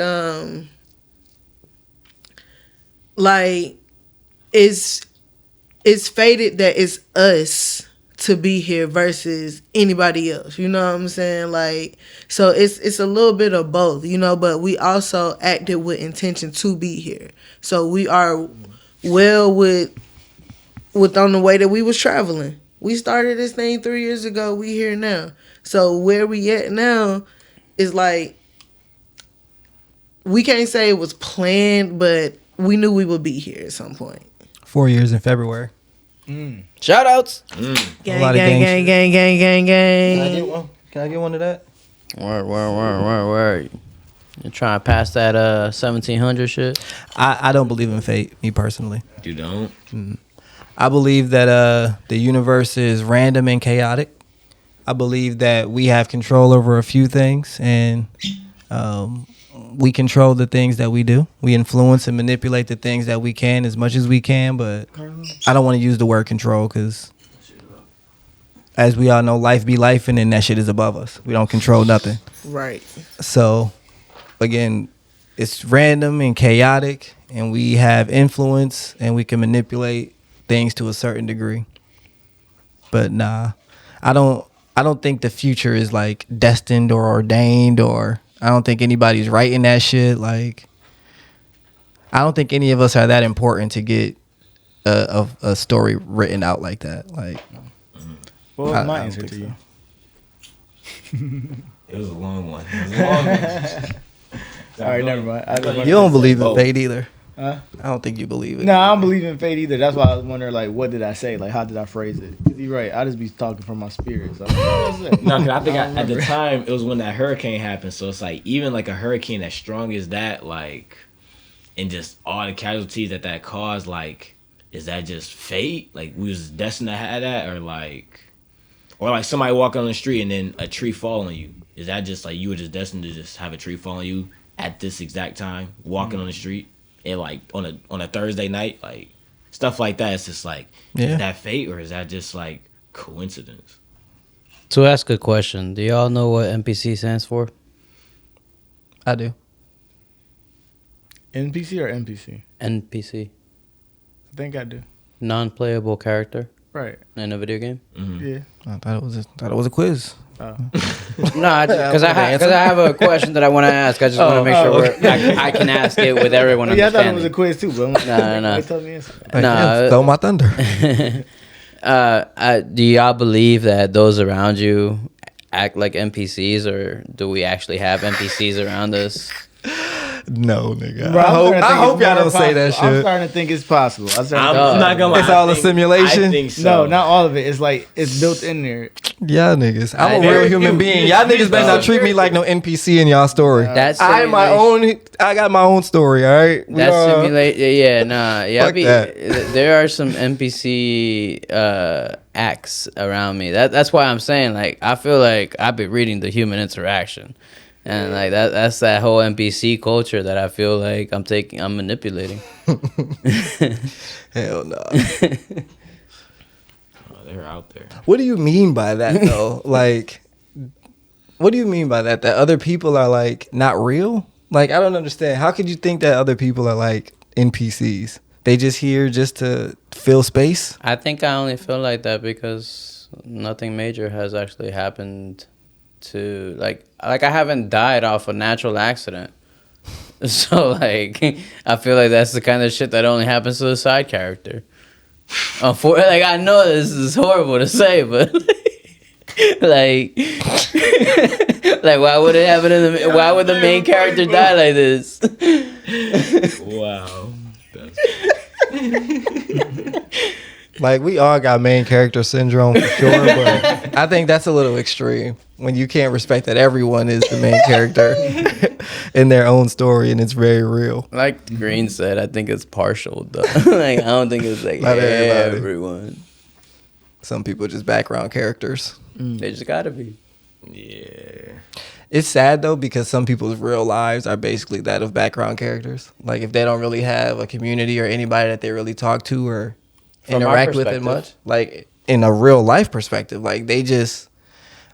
[SPEAKER 1] it's fated that it's us to be here versus anybody else. You know what I'm saying? Like, so it's a little bit of both, you know, but we also acted with intention to be here. So we are well with on the way that we was traveling. We started this thing 3 years ago. We here now. So where we at now is like, we can't say it was planned, but we knew we would be here at some point.
[SPEAKER 2] 4 years in February.
[SPEAKER 3] Shout outs.
[SPEAKER 1] Gang, gang, gang, gang, gang, gang, gang.
[SPEAKER 2] Can I get one? Can I get one of that?
[SPEAKER 3] Word. You trying to pass that 1700 shit?
[SPEAKER 2] I don't believe in fate, me personally.
[SPEAKER 5] You don't?
[SPEAKER 2] I believe that the universe is random and chaotic. I believe that we have control over a few things, and we control the things that we do. We influence and manipulate the things that we can as much as we can, but I don't want to use the word control because, as we all know, life be life, and then that shit is above us. We don't control nothing.
[SPEAKER 1] Right.
[SPEAKER 2] So, again, it's random and chaotic, and we have influence, and we can manipulate things to a certain degree. But nah, I don't think the future is like destined or ordained, or I don't think anybody's writing that shit. Like, I don't think any of us are that important to get a story written out like that. Like,
[SPEAKER 4] what was my answer to you?
[SPEAKER 5] It was a long one.
[SPEAKER 4] All right, never mind.
[SPEAKER 2] you don't believe in fate either.
[SPEAKER 4] Huh?
[SPEAKER 2] I don't think you believe it.
[SPEAKER 4] No, I don't believe in fate either. That's why I was wondering, like, what did I say? Like, how did I phrase it? 'Cause you're right. I just be talking from my spirit. So,
[SPEAKER 5] No, because I think at the time it was when that hurricane happened. So it's like even like a hurricane as strong as that, like, and just all the casualties that caused, like, is that just fate? Like we was destined to have that, or like somebody walking on the street and then a tree fall on you. Is that just like you were just destined to just have a tree fall on you at this exact time, walking on the street? And like on a Thursday night, like stuff like that. It's just like, is that fate or is that just like coincidence?
[SPEAKER 3] To ask a question, do y'all know what NPC stands for?
[SPEAKER 2] I do.
[SPEAKER 4] NPC or NPC?
[SPEAKER 3] NPC.
[SPEAKER 4] I think I do.
[SPEAKER 3] Non-playable character
[SPEAKER 4] Right.
[SPEAKER 3] in a video game.
[SPEAKER 5] Mm-hmm.
[SPEAKER 4] Yeah.
[SPEAKER 2] I thought it was a quiz.
[SPEAKER 3] No, because I have a question that I want to ask. I just want to make sure I can ask it with everyone
[SPEAKER 4] Yeah, I thought it
[SPEAKER 3] understanding.
[SPEAKER 4] was a quiz too, bro.
[SPEAKER 3] No.
[SPEAKER 4] Tell me answer.
[SPEAKER 2] Stole my thunder.
[SPEAKER 3] Do y'all believe that those around you act like NPCs, or do we actually have NPCs around us?
[SPEAKER 2] No, nigga.
[SPEAKER 4] Bro,
[SPEAKER 2] I hope y'all don't say that
[SPEAKER 4] I'm
[SPEAKER 2] shit.
[SPEAKER 4] starting to think it's possible.
[SPEAKER 5] I'm not gonna lie.
[SPEAKER 2] It's all a simulation?
[SPEAKER 5] I think so.
[SPEAKER 4] No, not all of it. It's like it's built in there.
[SPEAKER 2] Y'all niggas. I'm a real human being. Y'all niggas better not treat me like no NPC in y'all story.
[SPEAKER 3] That's
[SPEAKER 2] I got my own story, all right?
[SPEAKER 3] That's simulate. Yeah, nah. Yeah,
[SPEAKER 2] Fuck that.
[SPEAKER 3] there are some NPC acts around me. That's why I'm saying, like, I feel like I've been reading the human interaction. And like that's that whole NPC culture that I feel like I'm manipulating.
[SPEAKER 2] Hell no.
[SPEAKER 5] They're out there.
[SPEAKER 2] What do you mean by that though? Like, what do you mean by that? That other people are like not real? Like, I don't understand. How could you think that other people are like NPCs? They just here just to fill space?
[SPEAKER 3] I think I only feel like that because nothing major has actually happened to like I haven't died off a natural accident. So like I feel like that's the kind of shit that only happens to the side character. Like I know this is horrible to say, but like, like why would it happen in the? Why would the main character die like this?
[SPEAKER 5] Wow.
[SPEAKER 2] Like we all got main character syndrome for sure, but I think that's a little extreme when you can't respect that everyone is the main character in their own story and it's very real.
[SPEAKER 3] Like Green said, I think it's partial though. Like I don't think it's like
[SPEAKER 2] Not everybody.
[SPEAKER 3] everyone.
[SPEAKER 2] Some people are just background characters.
[SPEAKER 3] They just gotta be.
[SPEAKER 5] Yeah.
[SPEAKER 2] It's sad though because some people's real lives are basically that of background characters. Like if they don't really have a community or anybody that they really talk to or
[SPEAKER 3] From our
[SPEAKER 2] interact with it
[SPEAKER 3] perspective.
[SPEAKER 2] much, like in a real life perspective, like they just,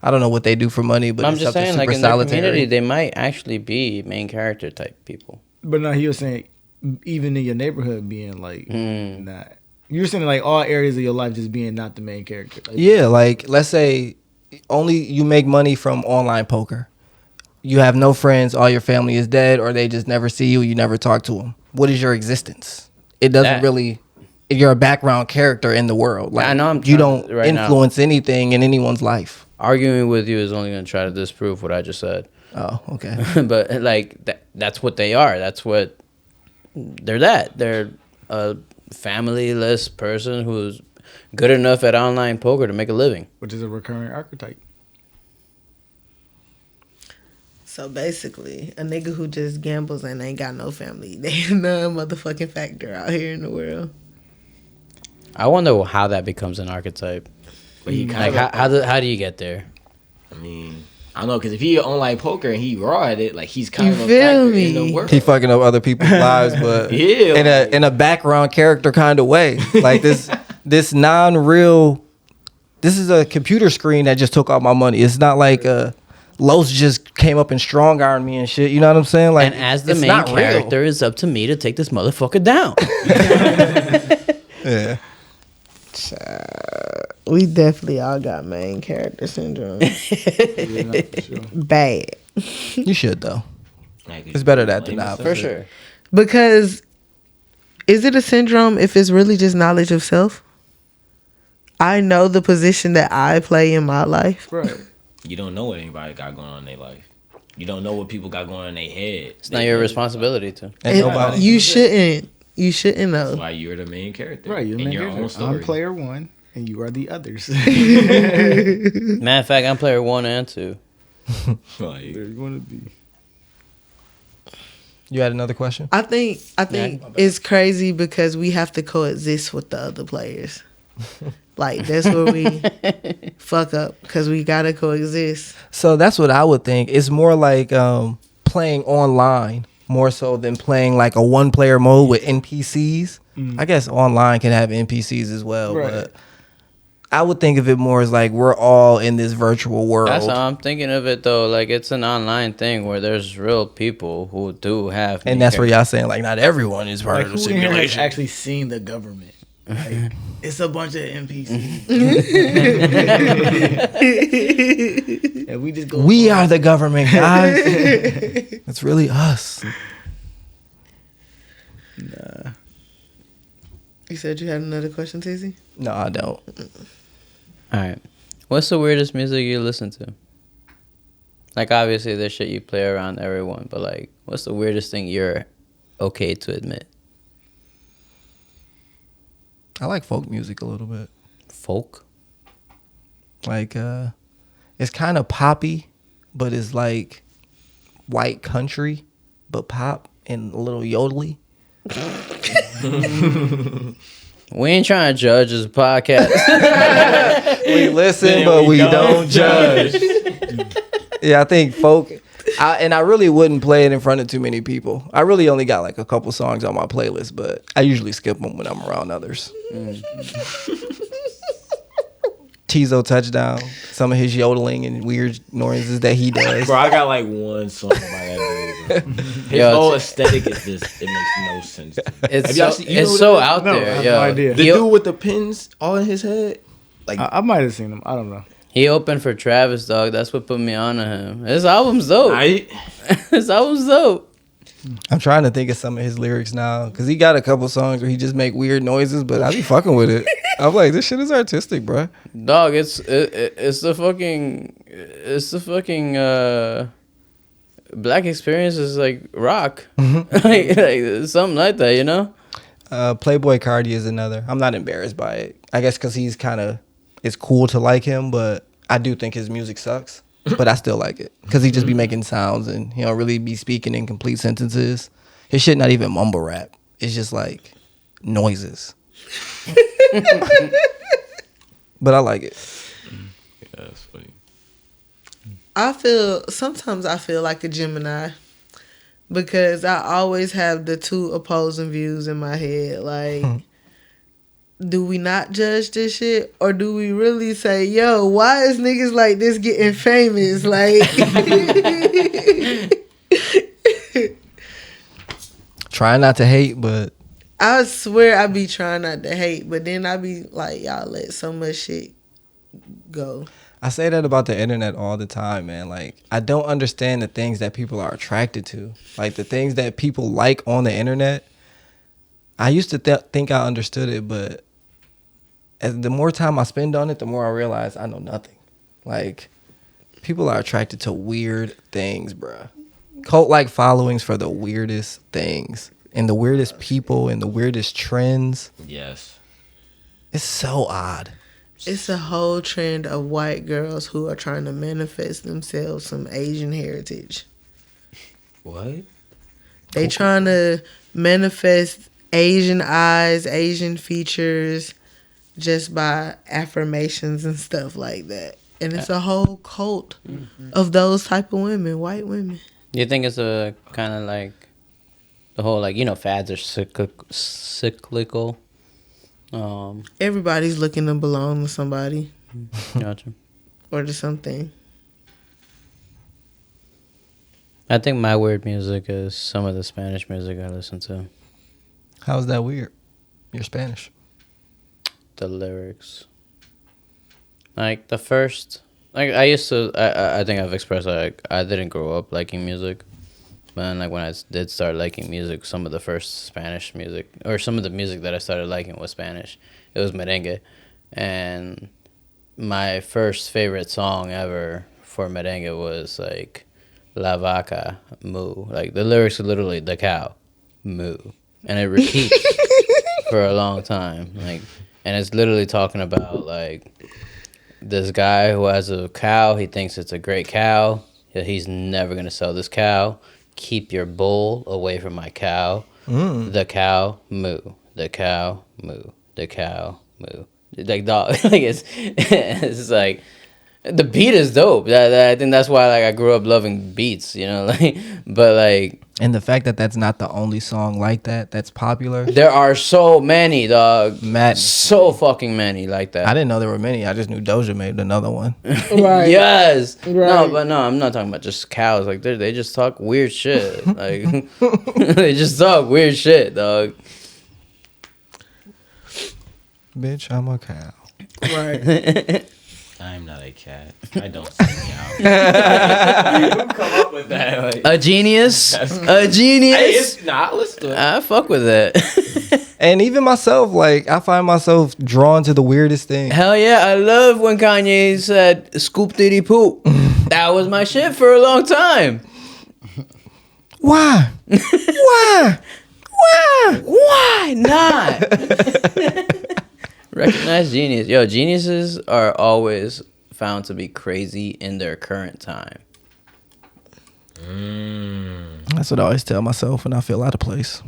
[SPEAKER 2] I don't know what they do for money, but
[SPEAKER 3] I'm
[SPEAKER 2] it's
[SPEAKER 3] just
[SPEAKER 2] something
[SPEAKER 3] saying,
[SPEAKER 2] super
[SPEAKER 3] like in their
[SPEAKER 2] solitary.
[SPEAKER 3] community, they might actually be main character type people.
[SPEAKER 4] But no, he was saying even in your neighborhood being like
[SPEAKER 3] Mm.
[SPEAKER 4] not. You're saying like all areas of your life just being not the main character. Like,
[SPEAKER 2] Yeah, like let's say only you make money from online poker. You have no friends, all your family is dead, or they just never see you, you never talk to them. What is your existence? It doesn't
[SPEAKER 3] That-
[SPEAKER 2] really. You're a background character in the world. Like
[SPEAKER 3] I know I'm
[SPEAKER 2] you
[SPEAKER 3] trying
[SPEAKER 2] don't
[SPEAKER 3] to- right now.
[SPEAKER 2] influence anything in anyone's life.
[SPEAKER 3] Arguing with you is only going to try to disprove what I just said.
[SPEAKER 2] Oh, okay.
[SPEAKER 3] But like that's what they are. That's what they're. They're a familyless person who's good enough at online poker to make a living.
[SPEAKER 4] which is a recurring archetype.
[SPEAKER 1] So basically, a nigga who just gambles and ain't got no family, they no motherfucking factor out here in the world.
[SPEAKER 3] I wonder how that becomes an archetype.
[SPEAKER 5] But he kind
[SPEAKER 3] Like
[SPEAKER 5] of.
[SPEAKER 3] how do you get there?
[SPEAKER 5] I mean, I don't know, because if he online poker and he raw at it, like he's kind
[SPEAKER 1] You
[SPEAKER 5] of a
[SPEAKER 1] feel
[SPEAKER 5] factor
[SPEAKER 1] me?
[SPEAKER 5] in the world.
[SPEAKER 2] He fucking up other people's lives, but
[SPEAKER 5] Yeah,
[SPEAKER 2] in a background character kind of way. Like this non-real. This is a computer screen that just took all my money. It's not like Los just came up and strong armed me and shit. You know what I'm saying? Like,
[SPEAKER 3] And as the
[SPEAKER 2] it's
[SPEAKER 3] main
[SPEAKER 2] not real.
[SPEAKER 3] character, it's up to me to take this motherfucker down.
[SPEAKER 2] Yeah.
[SPEAKER 1] We definitely all got main character syndrome.
[SPEAKER 4] Yeah, no, for sure.
[SPEAKER 1] Bad.
[SPEAKER 2] You should though.
[SPEAKER 5] Like,
[SPEAKER 2] It's better that than
[SPEAKER 5] blame
[SPEAKER 2] not.
[SPEAKER 5] yourself.
[SPEAKER 3] For sure.
[SPEAKER 1] Because is it a syndrome if it's really just knowledge of self? I know the position that I play in my life.
[SPEAKER 4] Right.
[SPEAKER 5] You don't know what anybody got going on in their life. You don't know what people got going on in their head.
[SPEAKER 3] It's not your responsibility to.
[SPEAKER 2] And
[SPEAKER 1] And
[SPEAKER 2] nobody.
[SPEAKER 1] you shouldn't. You shouldn't
[SPEAKER 5] That's
[SPEAKER 1] know.
[SPEAKER 5] why you're the main character.
[SPEAKER 4] Right. You're the
[SPEAKER 5] in
[SPEAKER 4] main
[SPEAKER 5] your
[SPEAKER 4] character.
[SPEAKER 5] own story.
[SPEAKER 4] I'm player one, and you are the others.
[SPEAKER 3] Matter of fact, I'm player 1 and 2.
[SPEAKER 5] Like,
[SPEAKER 4] They're going to be.
[SPEAKER 2] You had another question?
[SPEAKER 1] I think it's crazy because we have to coexist with the other players. Like that's where we fuck up because we gotta coexist.
[SPEAKER 2] So that's what I would think. It's more like playing online more so than playing like a one-player mode with NPCs. I guess online can have NPCs as well,
[SPEAKER 4] Right.
[SPEAKER 2] but I would think of it more as like we're all in this virtual world.
[SPEAKER 3] That's how I'm thinking of it, though. Like, it's an online thing where there's real people who do have.
[SPEAKER 2] And that's where y'all saying like not everyone is part
[SPEAKER 4] Like,
[SPEAKER 2] of the
[SPEAKER 4] who in here has
[SPEAKER 2] simulation.
[SPEAKER 4] actually seen the government? Like, it's a bunch of NPCs. And we just go.
[SPEAKER 2] We are the government, guys. It's really us.
[SPEAKER 4] Nah.
[SPEAKER 1] You said you had another question, Tizzy?
[SPEAKER 2] No, I don't.
[SPEAKER 3] All right. What's the weirdest music you listen to? Like, obviously, there's shit you play around everyone, but like, what's the weirdest thing you're okay to admit?
[SPEAKER 2] I like folk music a little bit.
[SPEAKER 3] Folk?
[SPEAKER 2] Like it's kind of poppy, but it's like white country, but pop and a little yodely.
[SPEAKER 3] We ain't trying to judge this podcast.
[SPEAKER 2] We listen,
[SPEAKER 5] Then
[SPEAKER 2] but we
[SPEAKER 5] we
[SPEAKER 2] don't
[SPEAKER 5] don't
[SPEAKER 2] judge. Yeah, I think folk. I really wouldn't play it in front of too many people. I really only got like a couple songs on my playlist, but I usually skip them when I'm around others. Tizo Touchdown, some of his yodeling and weird noises that he does.
[SPEAKER 5] bro, I got like one song by that dude, bro. His
[SPEAKER 3] Yo,
[SPEAKER 5] whole
[SPEAKER 3] it's-
[SPEAKER 5] aesthetic is just, it makes no sense to me.
[SPEAKER 3] It's
[SPEAKER 5] Have y'all
[SPEAKER 3] so,
[SPEAKER 5] seen- you know
[SPEAKER 3] it's
[SPEAKER 5] who
[SPEAKER 3] so
[SPEAKER 5] that is?
[SPEAKER 3] out
[SPEAKER 4] No, I
[SPEAKER 3] there.
[SPEAKER 4] have
[SPEAKER 3] Yo.
[SPEAKER 4] no idea.
[SPEAKER 5] The
[SPEAKER 3] He,
[SPEAKER 5] dude with the pins all in his head?
[SPEAKER 4] I might have seen them. I don't know.
[SPEAKER 3] he opened for Travis, dog. That's what put me on to him. His album's dope.
[SPEAKER 5] Right?
[SPEAKER 3] His album's dope.
[SPEAKER 2] I'm trying to think of some of his lyrics now because he got a couple songs where he just make weird noises, but I be fucking with it. I'm like, this shit is artistic, bro.
[SPEAKER 3] Dog, it's the fucking black experience is like rock, like something like that, you know.
[SPEAKER 2] Playboy Cardi is another. I'm not embarrassed by it. I guess because he's kind of, it's cool to like him, but I do think his music sucks. But I still like it because he just be making sounds and he don't really be speaking in complete sentences. His shit not even mumble rap. It's just like noises. But I like it.
[SPEAKER 5] Yeah, that's funny.
[SPEAKER 1] Sometimes I feel like a Gemini because I always have the two opposing views in my head. Like, do we not judge this shit? Or do we really say, yo, why is niggas like this getting famous? Like,
[SPEAKER 2] Try not to hate, but
[SPEAKER 1] I swear I be trying not to hate, but then I be like, y'all let so much shit go.
[SPEAKER 2] I say that about the internet all the time, man. Like, I don't understand the things that people are attracted to. Like, the things that people like on the internet. I used to think I understood it, but the more time I spend on it, the more I realize I know nothing. Like, people are attracted to weird things, bruh. Cult-like followings for the weirdest things. And the weirdest people and the weirdest trends.
[SPEAKER 5] Yes.
[SPEAKER 2] It's so odd.
[SPEAKER 1] It's a whole trend of white girls who are trying to manifest themselves some Asian heritage.
[SPEAKER 5] What?
[SPEAKER 1] They trying to manifest Asian eyes, Asian features, just by affirmations and stuff like that. And it's a whole cult of those type of women, white women.
[SPEAKER 3] You think it's a kind of like the whole, like, you know, fads are cyclical.
[SPEAKER 1] Everybody's looking to belong to somebody
[SPEAKER 3] Gotcha.
[SPEAKER 1] or to something.
[SPEAKER 3] I think my weird music is some of the Spanish music I listen to.
[SPEAKER 2] How's that weird? You're Spanish.
[SPEAKER 3] The lyrics. Like the first, like I used to, I think I've expressed like I didn't grow up liking music, but then, like when I did start liking music, some of the first Spanish music or some of the music that I started liking was Spanish. It was merengue, and my first favorite song ever for merengue was like La Vaca Moo. Like the lyrics are literally the cow moo, and it repeats for a long time. Like, and it's literally talking about like this guy who has a cow. He thinks it's a great cow. He's never gonna sell this cow. Keep your bull away from my cow. The cow moo. The cow moo. The cow moo. Like dog. Like it's like the beat is dope. I think that's why like I grew up loving beats. You know, like but like.
[SPEAKER 2] And the fact that that's not the only song like that that's popular.
[SPEAKER 3] There are so many, dog.
[SPEAKER 2] Madness.
[SPEAKER 3] So fucking many like that.
[SPEAKER 2] I didn't know there were many. I just knew Doja made another one.
[SPEAKER 1] Right.
[SPEAKER 3] Yes.
[SPEAKER 1] Right.
[SPEAKER 3] No, I'm not talking about just cows. Like they just talk weird shit. Like they just talk weird shit, dog.
[SPEAKER 2] Bitch, I'm a cow.
[SPEAKER 1] Right.
[SPEAKER 5] I'm not a cat. I don't sing out. Who come up with that? Like,
[SPEAKER 3] A genius. A
[SPEAKER 5] hey,
[SPEAKER 3] genius.
[SPEAKER 5] nah, listen to it.
[SPEAKER 3] I fuck with that.
[SPEAKER 2] And even myself, like, I find myself drawn to the weirdest thing.
[SPEAKER 3] Hell yeah, I love when Kanye said "scoop diddy poop." That was my shit for a long time.
[SPEAKER 2] Why? Why? Why?
[SPEAKER 3] Why not? Recognize genius. Yo, geniuses are always found to be crazy in their current time.
[SPEAKER 2] That's what I always tell myself when I feel out of place.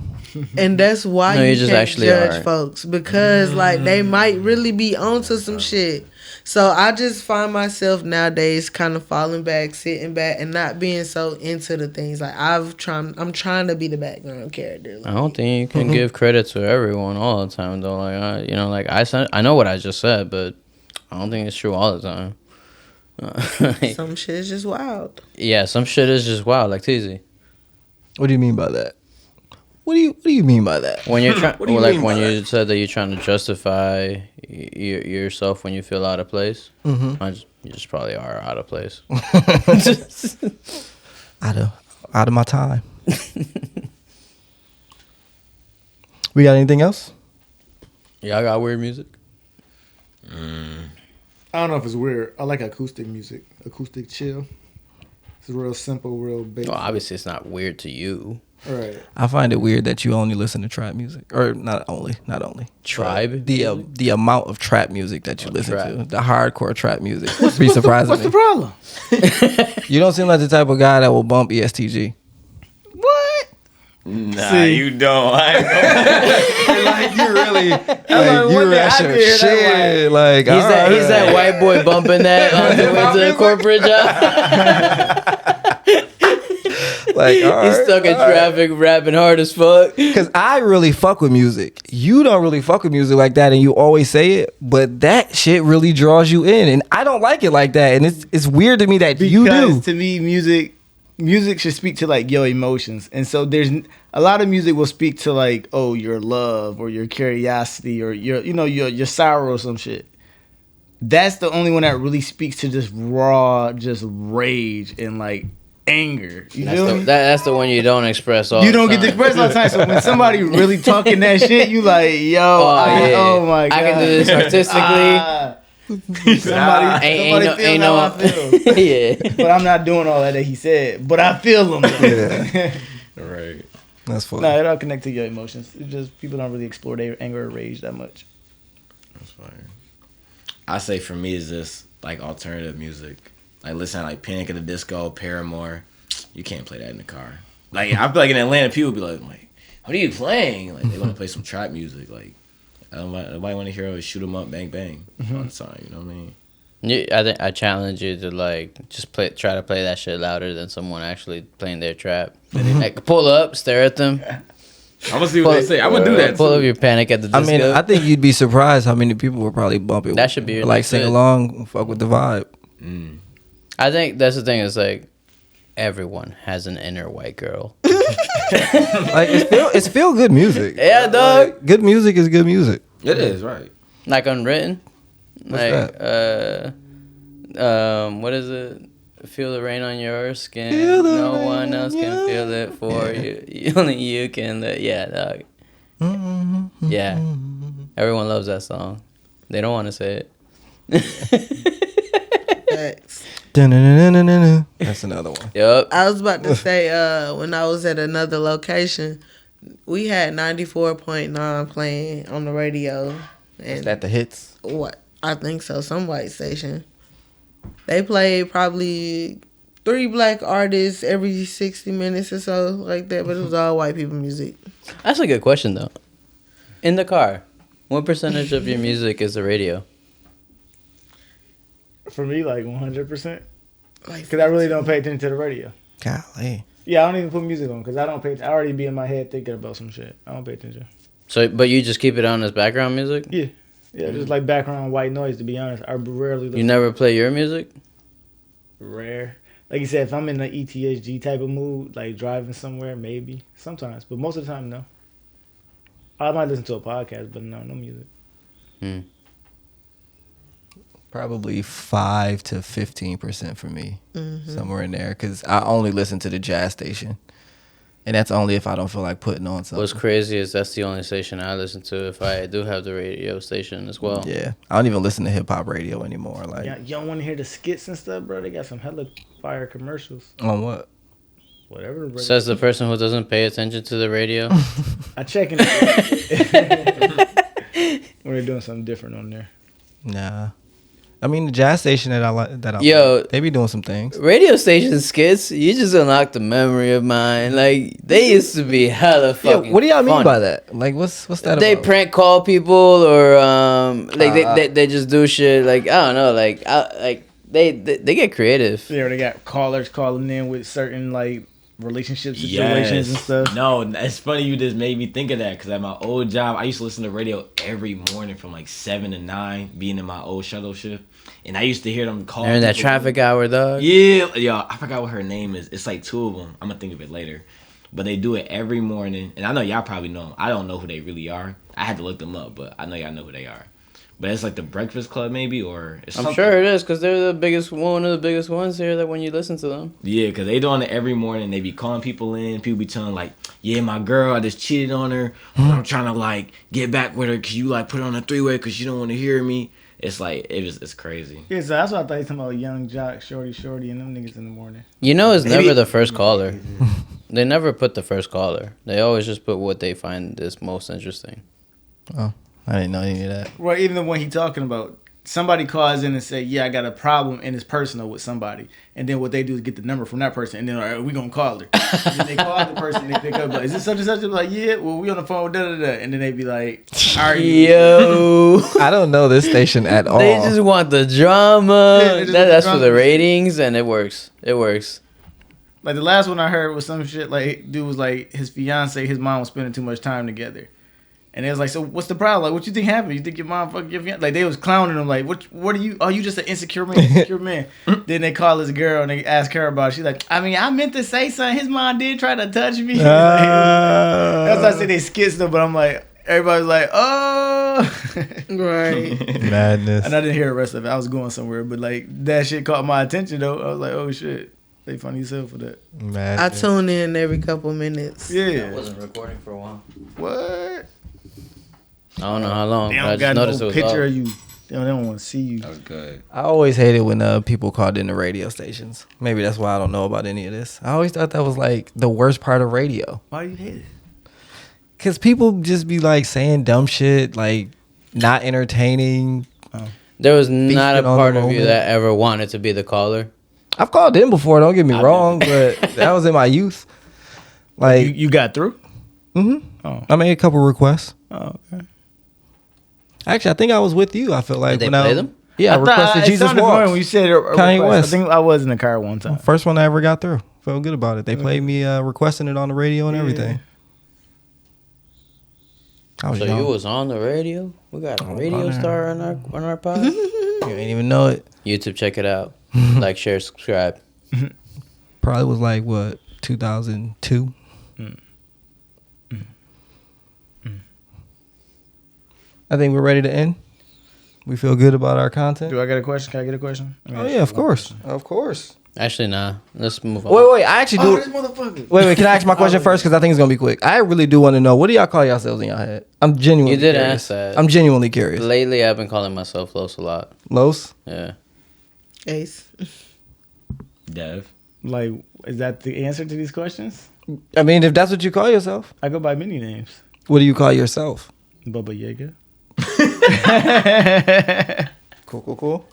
[SPEAKER 1] And that's why
[SPEAKER 3] No, you
[SPEAKER 1] you
[SPEAKER 3] just
[SPEAKER 1] can't
[SPEAKER 3] actually
[SPEAKER 1] judge
[SPEAKER 3] are.
[SPEAKER 1] folks, because like they might really be onto some shit. So I just find myself nowadays kind of falling back, sitting back, and not being so into the things. Like I'm trying to be the background character.
[SPEAKER 3] I don't think you can give credit to everyone all the time, though. Like I know what I just said, but I don't think it's true all the time.
[SPEAKER 1] Some shit is just wild.
[SPEAKER 3] Yeah, some shit is just wild, like Teasy.
[SPEAKER 2] What do you mean by that? What do you mean by that?
[SPEAKER 3] When you're trying,
[SPEAKER 5] What do you
[SPEAKER 3] like
[SPEAKER 5] mean
[SPEAKER 3] when
[SPEAKER 5] by
[SPEAKER 3] you said that you're trying to justify yourself when you feel out of place, you just probably are out of place.
[SPEAKER 2] Out of my time. We got anything else?
[SPEAKER 3] Y'all got weird music?
[SPEAKER 4] I don't know if it's weird. I like acoustic music, acoustic chill. It's real simple, real basic.
[SPEAKER 3] Well, obviously it's not weird to you.
[SPEAKER 4] Right.
[SPEAKER 2] I find it weird that you only listen to trap music, or not only.
[SPEAKER 3] Tribe?
[SPEAKER 2] The amount of trap music that you listen
[SPEAKER 3] trap.
[SPEAKER 2] to, the hardcore trap music. It's pretty surprising.
[SPEAKER 4] What's the
[SPEAKER 2] me.
[SPEAKER 4] problem?
[SPEAKER 2] You don't seem like the type of guy that will bump ESTG.
[SPEAKER 4] What?
[SPEAKER 5] Nah,
[SPEAKER 4] See.
[SPEAKER 5] you don't. I ain't
[SPEAKER 2] Like you really, like
[SPEAKER 4] one
[SPEAKER 2] you
[SPEAKER 4] day I
[SPEAKER 2] rushing
[SPEAKER 4] did that,
[SPEAKER 2] shit. Like
[SPEAKER 3] He's that white boy bumping that on the way to the corporate job.
[SPEAKER 2] Like
[SPEAKER 3] He's stuck in traffic, rapping hard as fuck.
[SPEAKER 2] Because I really fuck with music. You don't really fuck with music like that, and you always say it, but that shit really draws you in, and I don't like it like that, and it's weird to me that you do.
[SPEAKER 4] Because to me, music should speak to like your emotions, and so there's a lot of music will speak to like, oh, your love or your curiosity or your sorrow or some shit. That's the only one that really speaks to just raw, just rage and like anger. You feel me?
[SPEAKER 3] That's the one you don't express all
[SPEAKER 4] You
[SPEAKER 3] the
[SPEAKER 4] don't
[SPEAKER 3] time.
[SPEAKER 4] get to express all the time. So when somebody really talking that shit, you like, yo, oh my god,
[SPEAKER 3] I can do this artistically.
[SPEAKER 4] Somebody feels how I feel.
[SPEAKER 3] Yeah.
[SPEAKER 4] But I'm not doing all that he said. But I feel them.
[SPEAKER 5] right.
[SPEAKER 2] That's funny.
[SPEAKER 4] No, it all connect to your emotions. It's just people don't really explore their anger or rage that much.
[SPEAKER 5] That's fine. I say for me is this like alternative music. Like listen to like Panic at the Disco, Paramore. You can't play that in the car. Like I feel like in Atlanta people be like, what are you playing? Like they want to play some trap music. Like nobody want to hear us shoot 'em up, bang bang all the time. You know what I mean?
[SPEAKER 3] Yeah, I think I challenge you to like just try to play that shit louder than someone actually playing their trap. Like pull up, stare at them.
[SPEAKER 5] I'm gonna see what they say. I'm gonna do that.
[SPEAKER 3] Pull
[SPEAKER 5] too.
[SPEAKER 3] up your Panic at the Disco.
[SPEAKER 2] I mean, I think you'd be surprised how many people would probably bump it.
[SPEAKER 3] That should be your
[SPEAKER 2] like
[SPEAKER 3] next
[SPEAKER 2] sing
[SPEAKER 3] hit.
[SPEAKER 2] along, fuck with the vibe.
[SPEAKER 3] I think that's the thing. Is like everyone has an inner white girl.
[SPEAKER 2] Like it's feel good music.
[SPEAKER 3] Yeah, dog.
[SPEAKER 2] Like, good music is good music.
[SPEAKER 5] It is right.
[SPEAKER 3] Like Unwritten.
[SPEAKER 2] What's
[SPEAKER 3] Like what is it? Feel the rain on your skin.
[SPEAKER 2] Feel the
[SPEAKER 3] No
[SPEAKER 2] rain
[SPEAKER 3] one else
[SPEAKER 2] on
[SPEAKER 3] can
[SPEAKER 2] your
[SPEAKER 3] feel it for you. Only you can. Yeah, dog. Yeah. Everyone loves that song. They don't want to say it.
[SPEAKER 1] Facts.
[SPEAKER 2] Dun-dun-dun-dun-dun-dun. That's another one.
[SPEAKER 3] Yup.
[SPEAKER 1] I was about to say, when I was at another location, we had 94.9 playing on the radio. And
[SPEAKER 2] Is that the hits?
[SPEAKER 1] what? I think so. Some white station. They played probably 3 black artists every 60 minutes or so, like that. But it was all white people music.
[SPEAKER 3] That's a good question, though. In the car, what percentage of your music is the radio?
[SPEAKER 4] For me, like 100%.
[SPEAKER 1] Like,
[SPEAKER 4] Because I really don't pay attention to the radio.
[SPEAKER 2] Golly.
[SPEAKER 4] Yeah, I don't even put music on because I don't pay. I already be in my head thinking about some shit. I don't pay attention.
[SPEAKER 3] So, but you just keep it on as background music?
[SPEAKER 4] Yeah, just like background white noise. To be honest, I rarely.
[SPEAKER 3] You never play your music?
[SPEAKER 4] Rare. Like you said, if I'm in the ETSG type of mood, like driving somewhere, maybe sometimes, but most of the time, no. I might listen to a podcast, but no music.
[SPEAKER 2] Probably 5 to 15% for me, somewhere in there. Because I only listen to the jazz station, and that's only if I don't feel like putting on something.
[SPEAKER 3] What's crazy is that's the only station I listen to if I do have the radio station as well.
[SPEAKER 2] Yeah, I don't even listen to hip hop radio anymore. Like
[SPEAKER 4] You don't want to hear the skits and stuff, bro? They got some hella fire commercials.
[SPEAKER 2] on what?
[SPEAKER 4] Whatever. Bro.
[SPEAKER 3] Says the person who doesn't pay attention to the radio.
[SPEAKER 4] I check it when they're doing something different on there.
[SPEAKER 2] Nah, I mean the jazz station that I like.
[SPEAKER 3] Yo.
[SPEAKER 2] they be doing some things.
[SPEAKER 3] Radio station skits, you just unlocked the memory of mine. Like, they used to be hella fucking
[SPEAKER 2] Yeah, what do y'all mean
[SPEAKER 3] funny.
[SPEAKER 2] by that? Like, what's that
[SPEAKER 3] They
[SPEAKER 2] about?
[SPEAKER 3] prank call people or they just do shit like I don't know they get creative.
[SPEAKER 4] Yeah, they got callers calling in with certain like relationship situations and stuff.
[SPEAKER 5] No, it's funny you just made me think of that because at my old job, I used to listen to radio every morning from like 7 to 9, being in my old shuttle shift. And I used to hear them call.
[SPEAKER 3] They're in that
[SPEAKER 5] people.
[SPEAKER 3] traffic hour, dog.
[SPEAKER 5] Yeah, I forgot what her name is. It's like 2 of them. I'm going to think of it later. But they do it every morning. And I know y'all probably know them. I don't know who they really are. I had to look them up, but I know y'all know who they are. But it's like the Breakfast Club, maybe, or it's
[SPEAKER 3] I'm
[SPEAKER 5] something.
[SPEAKER 3] sure it is, because they're one of the biggest ones here. That when you listen to them,
[SPEAKER 5] Yeah, because they doing it every morning. They be calling people in. People be telling like, yeah, my girl, I just cheated on her. I'm trying to like get back with her because you like put her on a 3-way because you don't want to hear me. It's like it's crazy.
[SPEAKER 4] Yeah, so that's what I thought you talking about. Young Jock, Shorty, and them niggas in the morning.
[SPEAKER 3] you know, it's never the first caller. They never put the first caller. They always just put what they find is most interesting.
[SPEAKER 2] Oh, I didn't know any of that.
[SPEAKER 4] Well, even the one he talking about, somebody calls in and say, yeah, I got a problem and it's personal with somebody. And then what they do is get the number from that person and then, all right, we going to call her. And then they call the person and they pick up, like, is this such and such? They're like, yeah, well, we on the phone, da-da-da. And then they be like, are you?
[SPEAKER 3] Yo,
[SPEAKER 2] I don't know this station at all.
[SPEAKER 3] they just want the drama.
[SPEAKER 4] Yeah, they just want the
[SPEAKER 3] That's for
[SPEAKER 4] drama.
[SPEAKER 3] the ratings, and it works. It works.
[SPEAKER 4] Like the last one I heard was some shit like, dude was like, his fiance, his mom was spending too much time together. And they was like, so what's the problem? Like, what you think happened? You think your mom fucked your fiance? Like, they was clowning him. Like, what are you? Oh, you just an insecure man. Then they call this girl and they ask her about it. She's like, I mean, I meant to say something. His mom did try to touch me. That's why I say they skits them, but I'm like, everybody's like, oh.
[SPEAKER 1] Right.
[SPEAKER 2] Madness.
[SPEAKER 4] And I didn't hear the rest of it. I was going somewhere, but like that shit caught my attention though. I was like, oh shit, they funny as hell for that.
[SPEAKER 1] I
[SPEAKER 2] Madness.
[SPEAKER 1] tune in every couple minutes.
[SPEAKER 3] I
[SPEAKER 4] Yeah.
[SPEAKER 3] wasn't recording for a while.
[SPEAKER 4] What?
[SPEAKER 3] I don't know how long.
[SPEAKER 4] They
[SPEAKER 3] But I
[SPEAKER 4] don't
[SPEAKER 3] just
[SPEAKER 4] got
[SPEAKER 3] noticed
[SPEAKER 4] no
[SPEAKER 3] it was
[SPEAKER 4] picture
[SPEAKER 3] off.
[SPEAKER 4] of you. They don't want to see you.
[SPEAKER 5] That was good.
[SPEAKER 2] I always hated when people called in the radio stations. Maybe that's why I don't know about any of this. I always thought that was like the worst part of radio.
[SPEAKER 4] Why you hate it?
[SPEAKER 2] Cause people just be like saying dumb shit, like not entertaining.
[SPEAKER 3] There was not a
[SPEAKER 2] Feasting on
[SPEAKER 3] part
[SPEAKER 2] the
[SPEAKER 3] of you
[SPEAKER 2] moment.
[SPEAKER 3] that ever wanted to be the caller.
[SPEAKER 2] I've called in before. Don't get me wrong, but that was in my youth. Like,
[SPEAKER 4] You got through? Oh.
[SPEAKER 2] I made a couple requests.
[SPEAKER 4] Oh, okay.
[SPEAKER 2] Actually, I think I was with you. I feel like
[SPEAKER 3] Did they
[SPEAKER 2] when
[SPEAKER 3] play
[SPEAKER 2] I
[SPEAKER 3] them?
[SPEAKER 2] Yeah, I requested
[SPEAKER 4] it
[SPEAKER 2] Jesus
[SPEAKER 4] sounded familiar when you
[SPEAKER 2] Walks.
[SPEAKER 4] said a
[SPEAKER 2] Kanye
[SPEAKER 4] request.
[SPEAKER 2] West.
[SPEAKER 4] I think I was in the car one time.
[SPEAKER 2] First one I ever got through. Felt good about it. They played me requesting it on the radio and everything. I was
[SPEAKER 3] So
[SPEAKER 2] young.
[SPEAKER 3] you was on the radio? We got a radio
[SPEAKER 2] on
[SPEAKER 3] star on our pod.
[SPEAKER 2] You ain't even know it.
[SPEAKER 3] YouTube, check it out. Like, share, subscribe.
[SPEAKER 2] Probably was like what 2002. I think we're ready to end. We feel good about our content.
[SPEAKER 4] Do I get a question? Can I get a question?
[SPEAKER 2] Oh yeah, of course, of course.
[SPEAKER 3] Actually, nah. Let's move on.
[SPEAKER 2] Wait, I actually do.
[SPEAKER 4] motherfucker.
[SPEAKER 2] Wait, can I ask my question first? Because I think it's gonna be quick. I really do want to know, what do y'all call yourselves in your head? I'm genuinely.
[SPEAKER 3] You did
[SPEAKER 2] curious.
[SPEAKER 3] ask that.
[SPEAKER 2] I'm genuinely curious.
[SPEAKER 3] Lately, I've been calling myself Los a lot.
[SPEAKER 2] Los.
[SPEAKER 3] Yeah.
[SPEAKER 1] Ace.
[SPEAKER 5] Dev.
[SPEAKER 4] Like, is that the answer to these questions?
[SPEAKER 2] I mean, if that's what you call yourself,
[SPEAKER 4] I go by many names.
[SPEAKER 2] what do you call yourself?
[SPEAKER 4] Bubba Yaga.
[SPEAKER 2] Cool. Cool.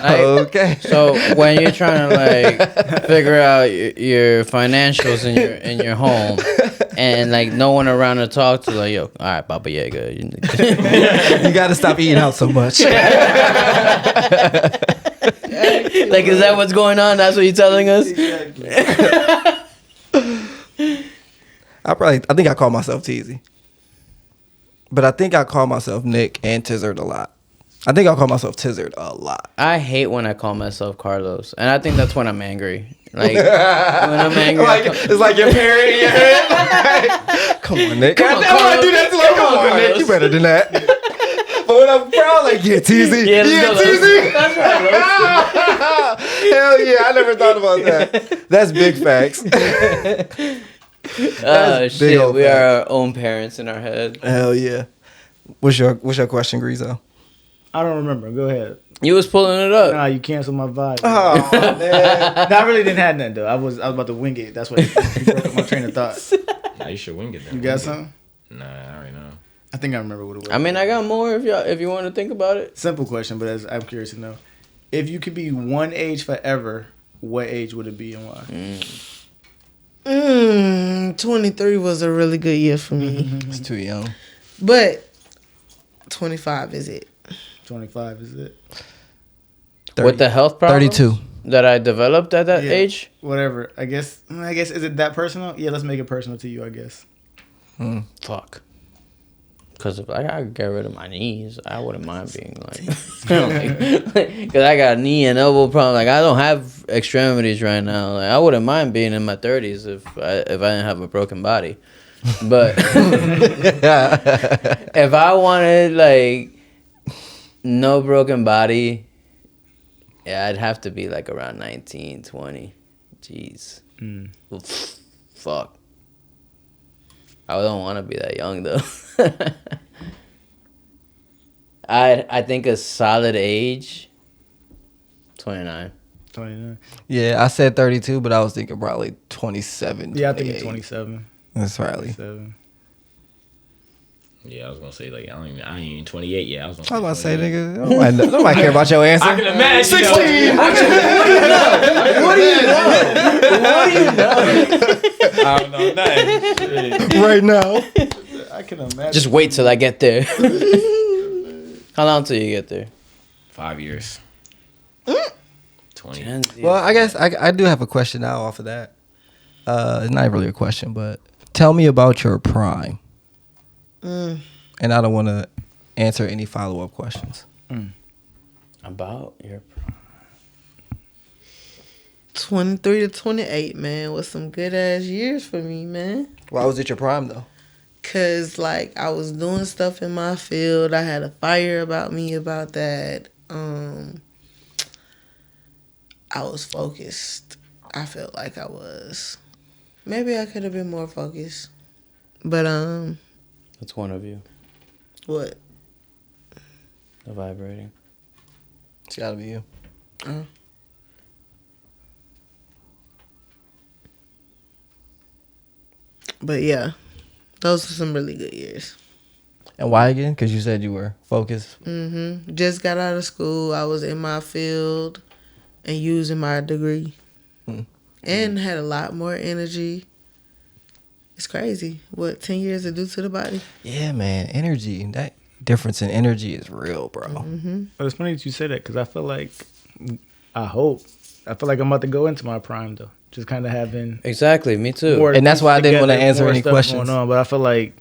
[SPEAKER 2] Okay.
[SPEAKER 3] So when you're trying to like figure out your financials in your home, and like no one around to talk to, like, yo, all right, Baba Yaga.
[SPEAKER 2] You got to stop eating out so much.
[SPEAKER 3] Like, is that what's going on? That's what you're telling us?
[SPEAKER 2] I think I call myself Teasy. But I think I call myself Nick and Tizzard a lot. I think I call myself Tizzard a lot.
[SPEAKER 3] I hate when I call myself Carlos, and I think that's when I'm angry. Like when I'm angry, I call-
[SPEAKER 2] It's like your parent in your head. Come on, Nick.
[SPEAKER 3] Come on,
[SPEAKER 2] I want to do that.
[SPEAKER 3] Carlos.
[SPEAKER 2] Like, come on,
[SPEAKER 3] Carlos.
[SPEAKER 2] Nick. You better than that. But when I'm proud, like, yeah, Teasy.
[SPEAKER 3] Yeah, let's go,
[SPEAKER 2] Teasy.
[SPEAKER 3] That's right.
[SPEAKER 2] Hell yeah, I never thought about that. That's big facts.
[SPEAKER 3] Oh
[SPEAKER 2] big
[SPEAKER 3] shit,
[SPEAKER 2] old
[SPEAKER 3] we
[SPEAKER 2] fact.
[SPEAKER 3] are our own parents in our head.
[SPEAKER 2] Hell yeah. What's your question, Grizo?
[SPEAKER 4] I don't remember. Go ahead.
[SPEAKER 3] You was pulling it up.
[SPEAKER 4] Nah, you canceled my vibe.
[SPEAKER 2] Oh man.
[SPEAKER 4] No, I really didn't have nothing though. I was about to wing it. That's why you broke up my train of thought.
[SPEAKER 5] Nah, you should wing it then.
[SPEAKER 4] You got something?
[SPEAKER 5] Nah, I already know.
[SPEAKER 4] I think I remember what it was.
[SPEAKER 3] I mean, I got more if you want to think about it.
[SPEAKER 4] Simple question, but I'm curious to know. If you could be one age forever, what age would it be and why?
[SPEAKER 1] 23 was a really good year for me.
[SPEAKER 2] It's too young.
[SPEAKER 1] But 25 is it.
[SPEAKER 4] 25 is it?
[SPEAKER 2] 30.
[SPEAKER 3] With the health problems
[SPEAKER 2] 32.
[SPEAKER 3] that I developed at that
[SPEAKER 4] Yeah.
[SPEAKER 3] age.
[SPEAKER 4] Whatever. I guess is it that personal? Yeah, let's make it personal to you, I guess.
[SPEAKER 3] Fuck. Because if I could get rid of my knees, I wouldn't mind being like, because I got knee and elbow problem. Like I don't have extremities right now. Like I wouldn't mind being in my 30s if I didn't have a broken body. But if I wanted like no broken body, yeah, I'd have to be like around 19, 20. Jeez. Oof, fuck. I don't want to be that young though. I think a solid age 29.
[SPEAKER 4] 29.
[SPEAKER 2] Yeah, I said 32, but I was thinking probably 27.
[SPEAKER 4] Yeah, I think it's
[SPEAKER 2] 28.
[SPEAKER 4] 27.
[SPEAKER 2] That's Riley.
[SPEAKER 4] 27.
[SPEAKER 5] Yeah, I was gonna say like I ain't even 28 yet. I was
[SPEAKER 2] I was about to say,
[SPEAKER 5] 28.
[SPEAKER 2] nigga, nobody care about your answer.
[SPEAKER 5] I can imagine.
[SPEAKER 2] 16.
[SPEAKER 5] I don't know nothing.
[SPEAKER 2] Right now.
[SPEAKER 4] I can imagine.
[SPEAKER 3] Just wait till I get there. How long till you get there?
[SPEAKER 5] 5 years. 20.
[SPEAKER 2] Well, I guess I do have a question now off of that. It's not really a question, but tell me about your prime. And I don't want to answer any follow-up questions.
[SPEAKER 3] About your
[SPEAKER 1] 23 to 28, man, was some good ass years for me, man.
[SPEAKER 2] Why was it your prime though?
[SPEAKER 1] Cause like I was doing stuff in my field. I had a fire about me about that. I was focused. I felt like I was. Maybe I could have been more focused. But
[SPEAKER 3] That's one of you.
[SPEAKER 1] what?
[SPEAKER 3] The vibrating.
[SPEAKER 2] It's got to be you.
[SPEAKER 1] But yeah, those were some really good years.
[SPEAKER 2] And why again? Because you said you were focused.
[SPEAKER 1] Just got out of school. I was in my field and using my degree. And had a lot more energy. It's crazy what 10 years to do to the body.
[SPEAKER 2] Yeah, man. Energy. That difference in energy is real, bro.
[SPEAKER 4] But it's funny that you say that because I feel like, I feel like I'm about to go into my prime though. Just kind of having
[SPEAKER 3] Exactly, me too.
[SPEAKER 4] more
[SPEAKER 2] And that's why I didn't want to
[SPEAKER 4] together,
[SPEAKER 2] answer
[SPEAKER 4] more
[SPEAKER 2] any
[SPEAKER 4] stuff
[SPEAKER 2] questions.
[SPEAKER 4] going on, but I feel like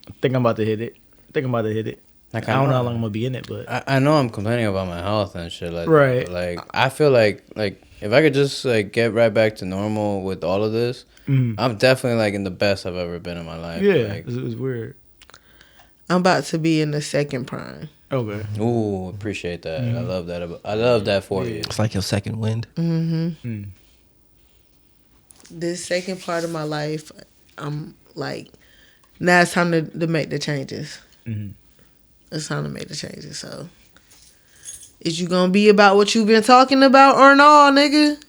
[SPEAKER 4] I think I'm about to hit it.
[SPEAKER 3] Like,
[SPEAKER 4] I don't know how long I'm gonna be in it, but
[SPEAKER 3] I know I'm complaining about my health and shit like
[SPEAKER 4] Right.
[SPEAKER 3] that. But like I feel like if I could just like get right back to normal with all of this, I'm definitely like in the best I've ever been in my life.
[SPEAKER 4] yeah,
[SPEAKER 3] Like,
[SPEAKER 4] it was weird.
[SPEAKER 1] I'm about to be in the second prime.
[SPEAKER 4] Okay.
[SPEAKER 3] ooh, appreciate that. I love that. I love that for you.
[SPEAKER 2] It's like your second wind.
[SPEAKER 1] This second part of my life, I'm like, now it's time to make the changes. It's time to make the changes. So, is you gonna be about what you've been talking about or no, nigga?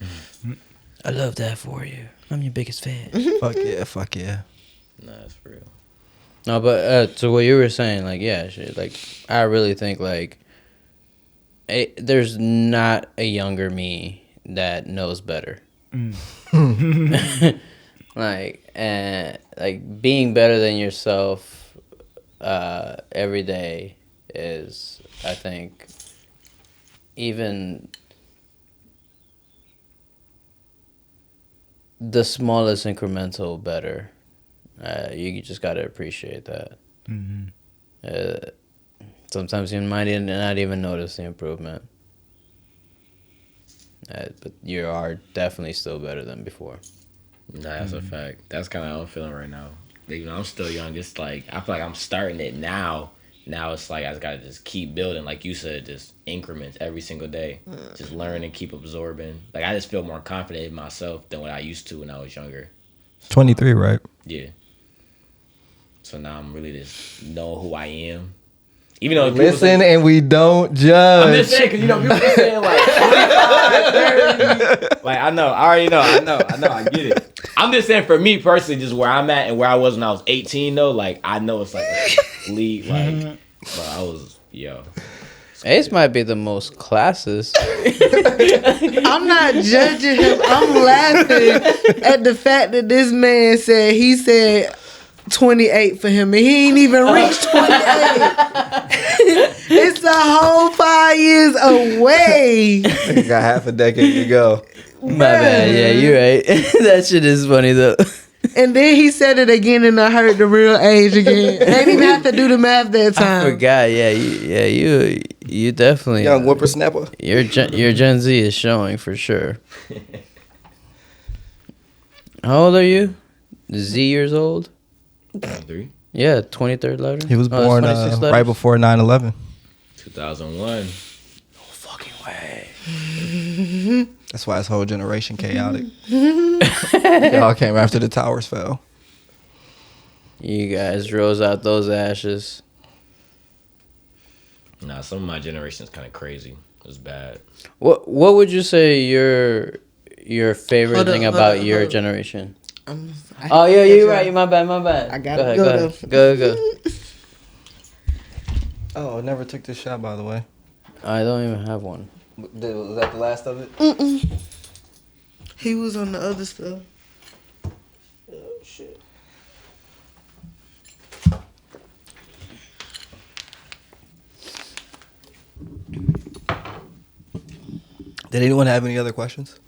[SPEAKER 3] I love that for you. I'm your biggest fan.
[SPEAKER 2] Fuck yeah.
[SPEAKER 5] Nah, that's for real.
[SPEAKER 3] No, but to what you were saying, like, yeah, shit, like, I really think, like, there's not a younger me that knows better. Like, and, like, being better than yourself every day is, I think, even the smallest incremental better. You just gotta appreciate that. Sometimes you might not even notice the improvement, but you are definitely still better than before.
[SPEAKER 5] Nah, that's a fact. That's kind of how I'm feeling right now. Like, you know, I'm still young. It's like I feel like I'm starting it now. Now it's like I just gotta just keep building, like you said, just increments every single day. Just learn and keep absorbing. Like I just feel more confident in myself than what I used to when I was younger.
[SPEAKER 2] 23, right?
[SPEAKER 5] Yeah. So now I'm really just know who I am. Even though people
[SPEAKER 2] Listen,
[SPEAKER 5] say,
[SPEAKER 2] and we don't judge.
[SPEAKER 5] I'm just saying, because, you know, people be saying, like, 25, 30. Like, I already know, I get it. I'm just saying, for me personally, just where I'm at and where I was when I was 18, though, like, I know it's like a complete, like, bro, I was, yo.
[SPEAKER 3] Ace might be the most classist.
[SPEAKER 1] I'm not judging him. I'm laughing at the fact that this man said he said 28 for him and he ain't even reached 28. It's a whole 5 years away.
[SPEAKER 2] Got half a decade to go.
[SPEAKER 3] My bad. Yeah, you're right. That shit is funny though.
[SPEAKER 1] And then he said it again and I heard the real age again. I didn't even have to do the math that time.
[SPEAKER 3] I forgot. Yeah, you definitely
[SPEAKER 2] Young whippersnapper.
[SPEAKER 3] Your Gen Z is showing for sure. How old are you? Z years old?
[SPEAKER 5] 23.
[SPEAKER 3] Yeah, 23rd letter.
[SPEAKER 2] He was
[SPEAKER 3] Oh, that's
[SPEAKER 2] born
[SPEAKER 3] 26
[SPEAKER 2] right
[SPEAKER 3] letters?
[SPEAKER 2] before 9/11.
[SPEAKER 5] 2001.
[SPEAKER 2] Fucking way. That's why his whole generation chaotic. They all came after the towers fell.
[SPEAKER 3] You guys rose out those ashes.
[SPEAKER 5] Nah, some of my generation is kind of crazy. It's bad.
[SPEAKER 3] What would you say your favorite
[SPEAKER 1] Hold up,
[SPEAKER 3] thing
[SPEAKER 1] hold
[SPEAKER 3] about
[SPEAKER 1] up,
[SPEAKER 3] your
[SPEAKER 1] hold up.
[SPEAKER 3] generation?
[SPEAKER 1] I
[SPEAKER 3] Oh
[SPEAKER 1] hate
[SPEAKER 3] yeah,
[SPEAKER 1] to
[SPEAKER 3] you're
[SPEAKER 1] cut
[SPEAKER 3] right.
[SPEAKER 1] you
[SPEAKER 3] My bad. My bad.
[SPEAKER 1] I gotta
[SPEAKER 3] go
[SPEAKER 1] go,
[SPEAKER 3] ahead. Go.
[SPEAKER 2] Oh, I never took this shot, by the way.
[SPEAKER 3] I don't even have one.
[SPEAKER 2] Was that the last of it?
[SPEAKER 1] off. He was on the other stuff. Oh shit.
[SPEAKER 2] Did anyone have any other questions?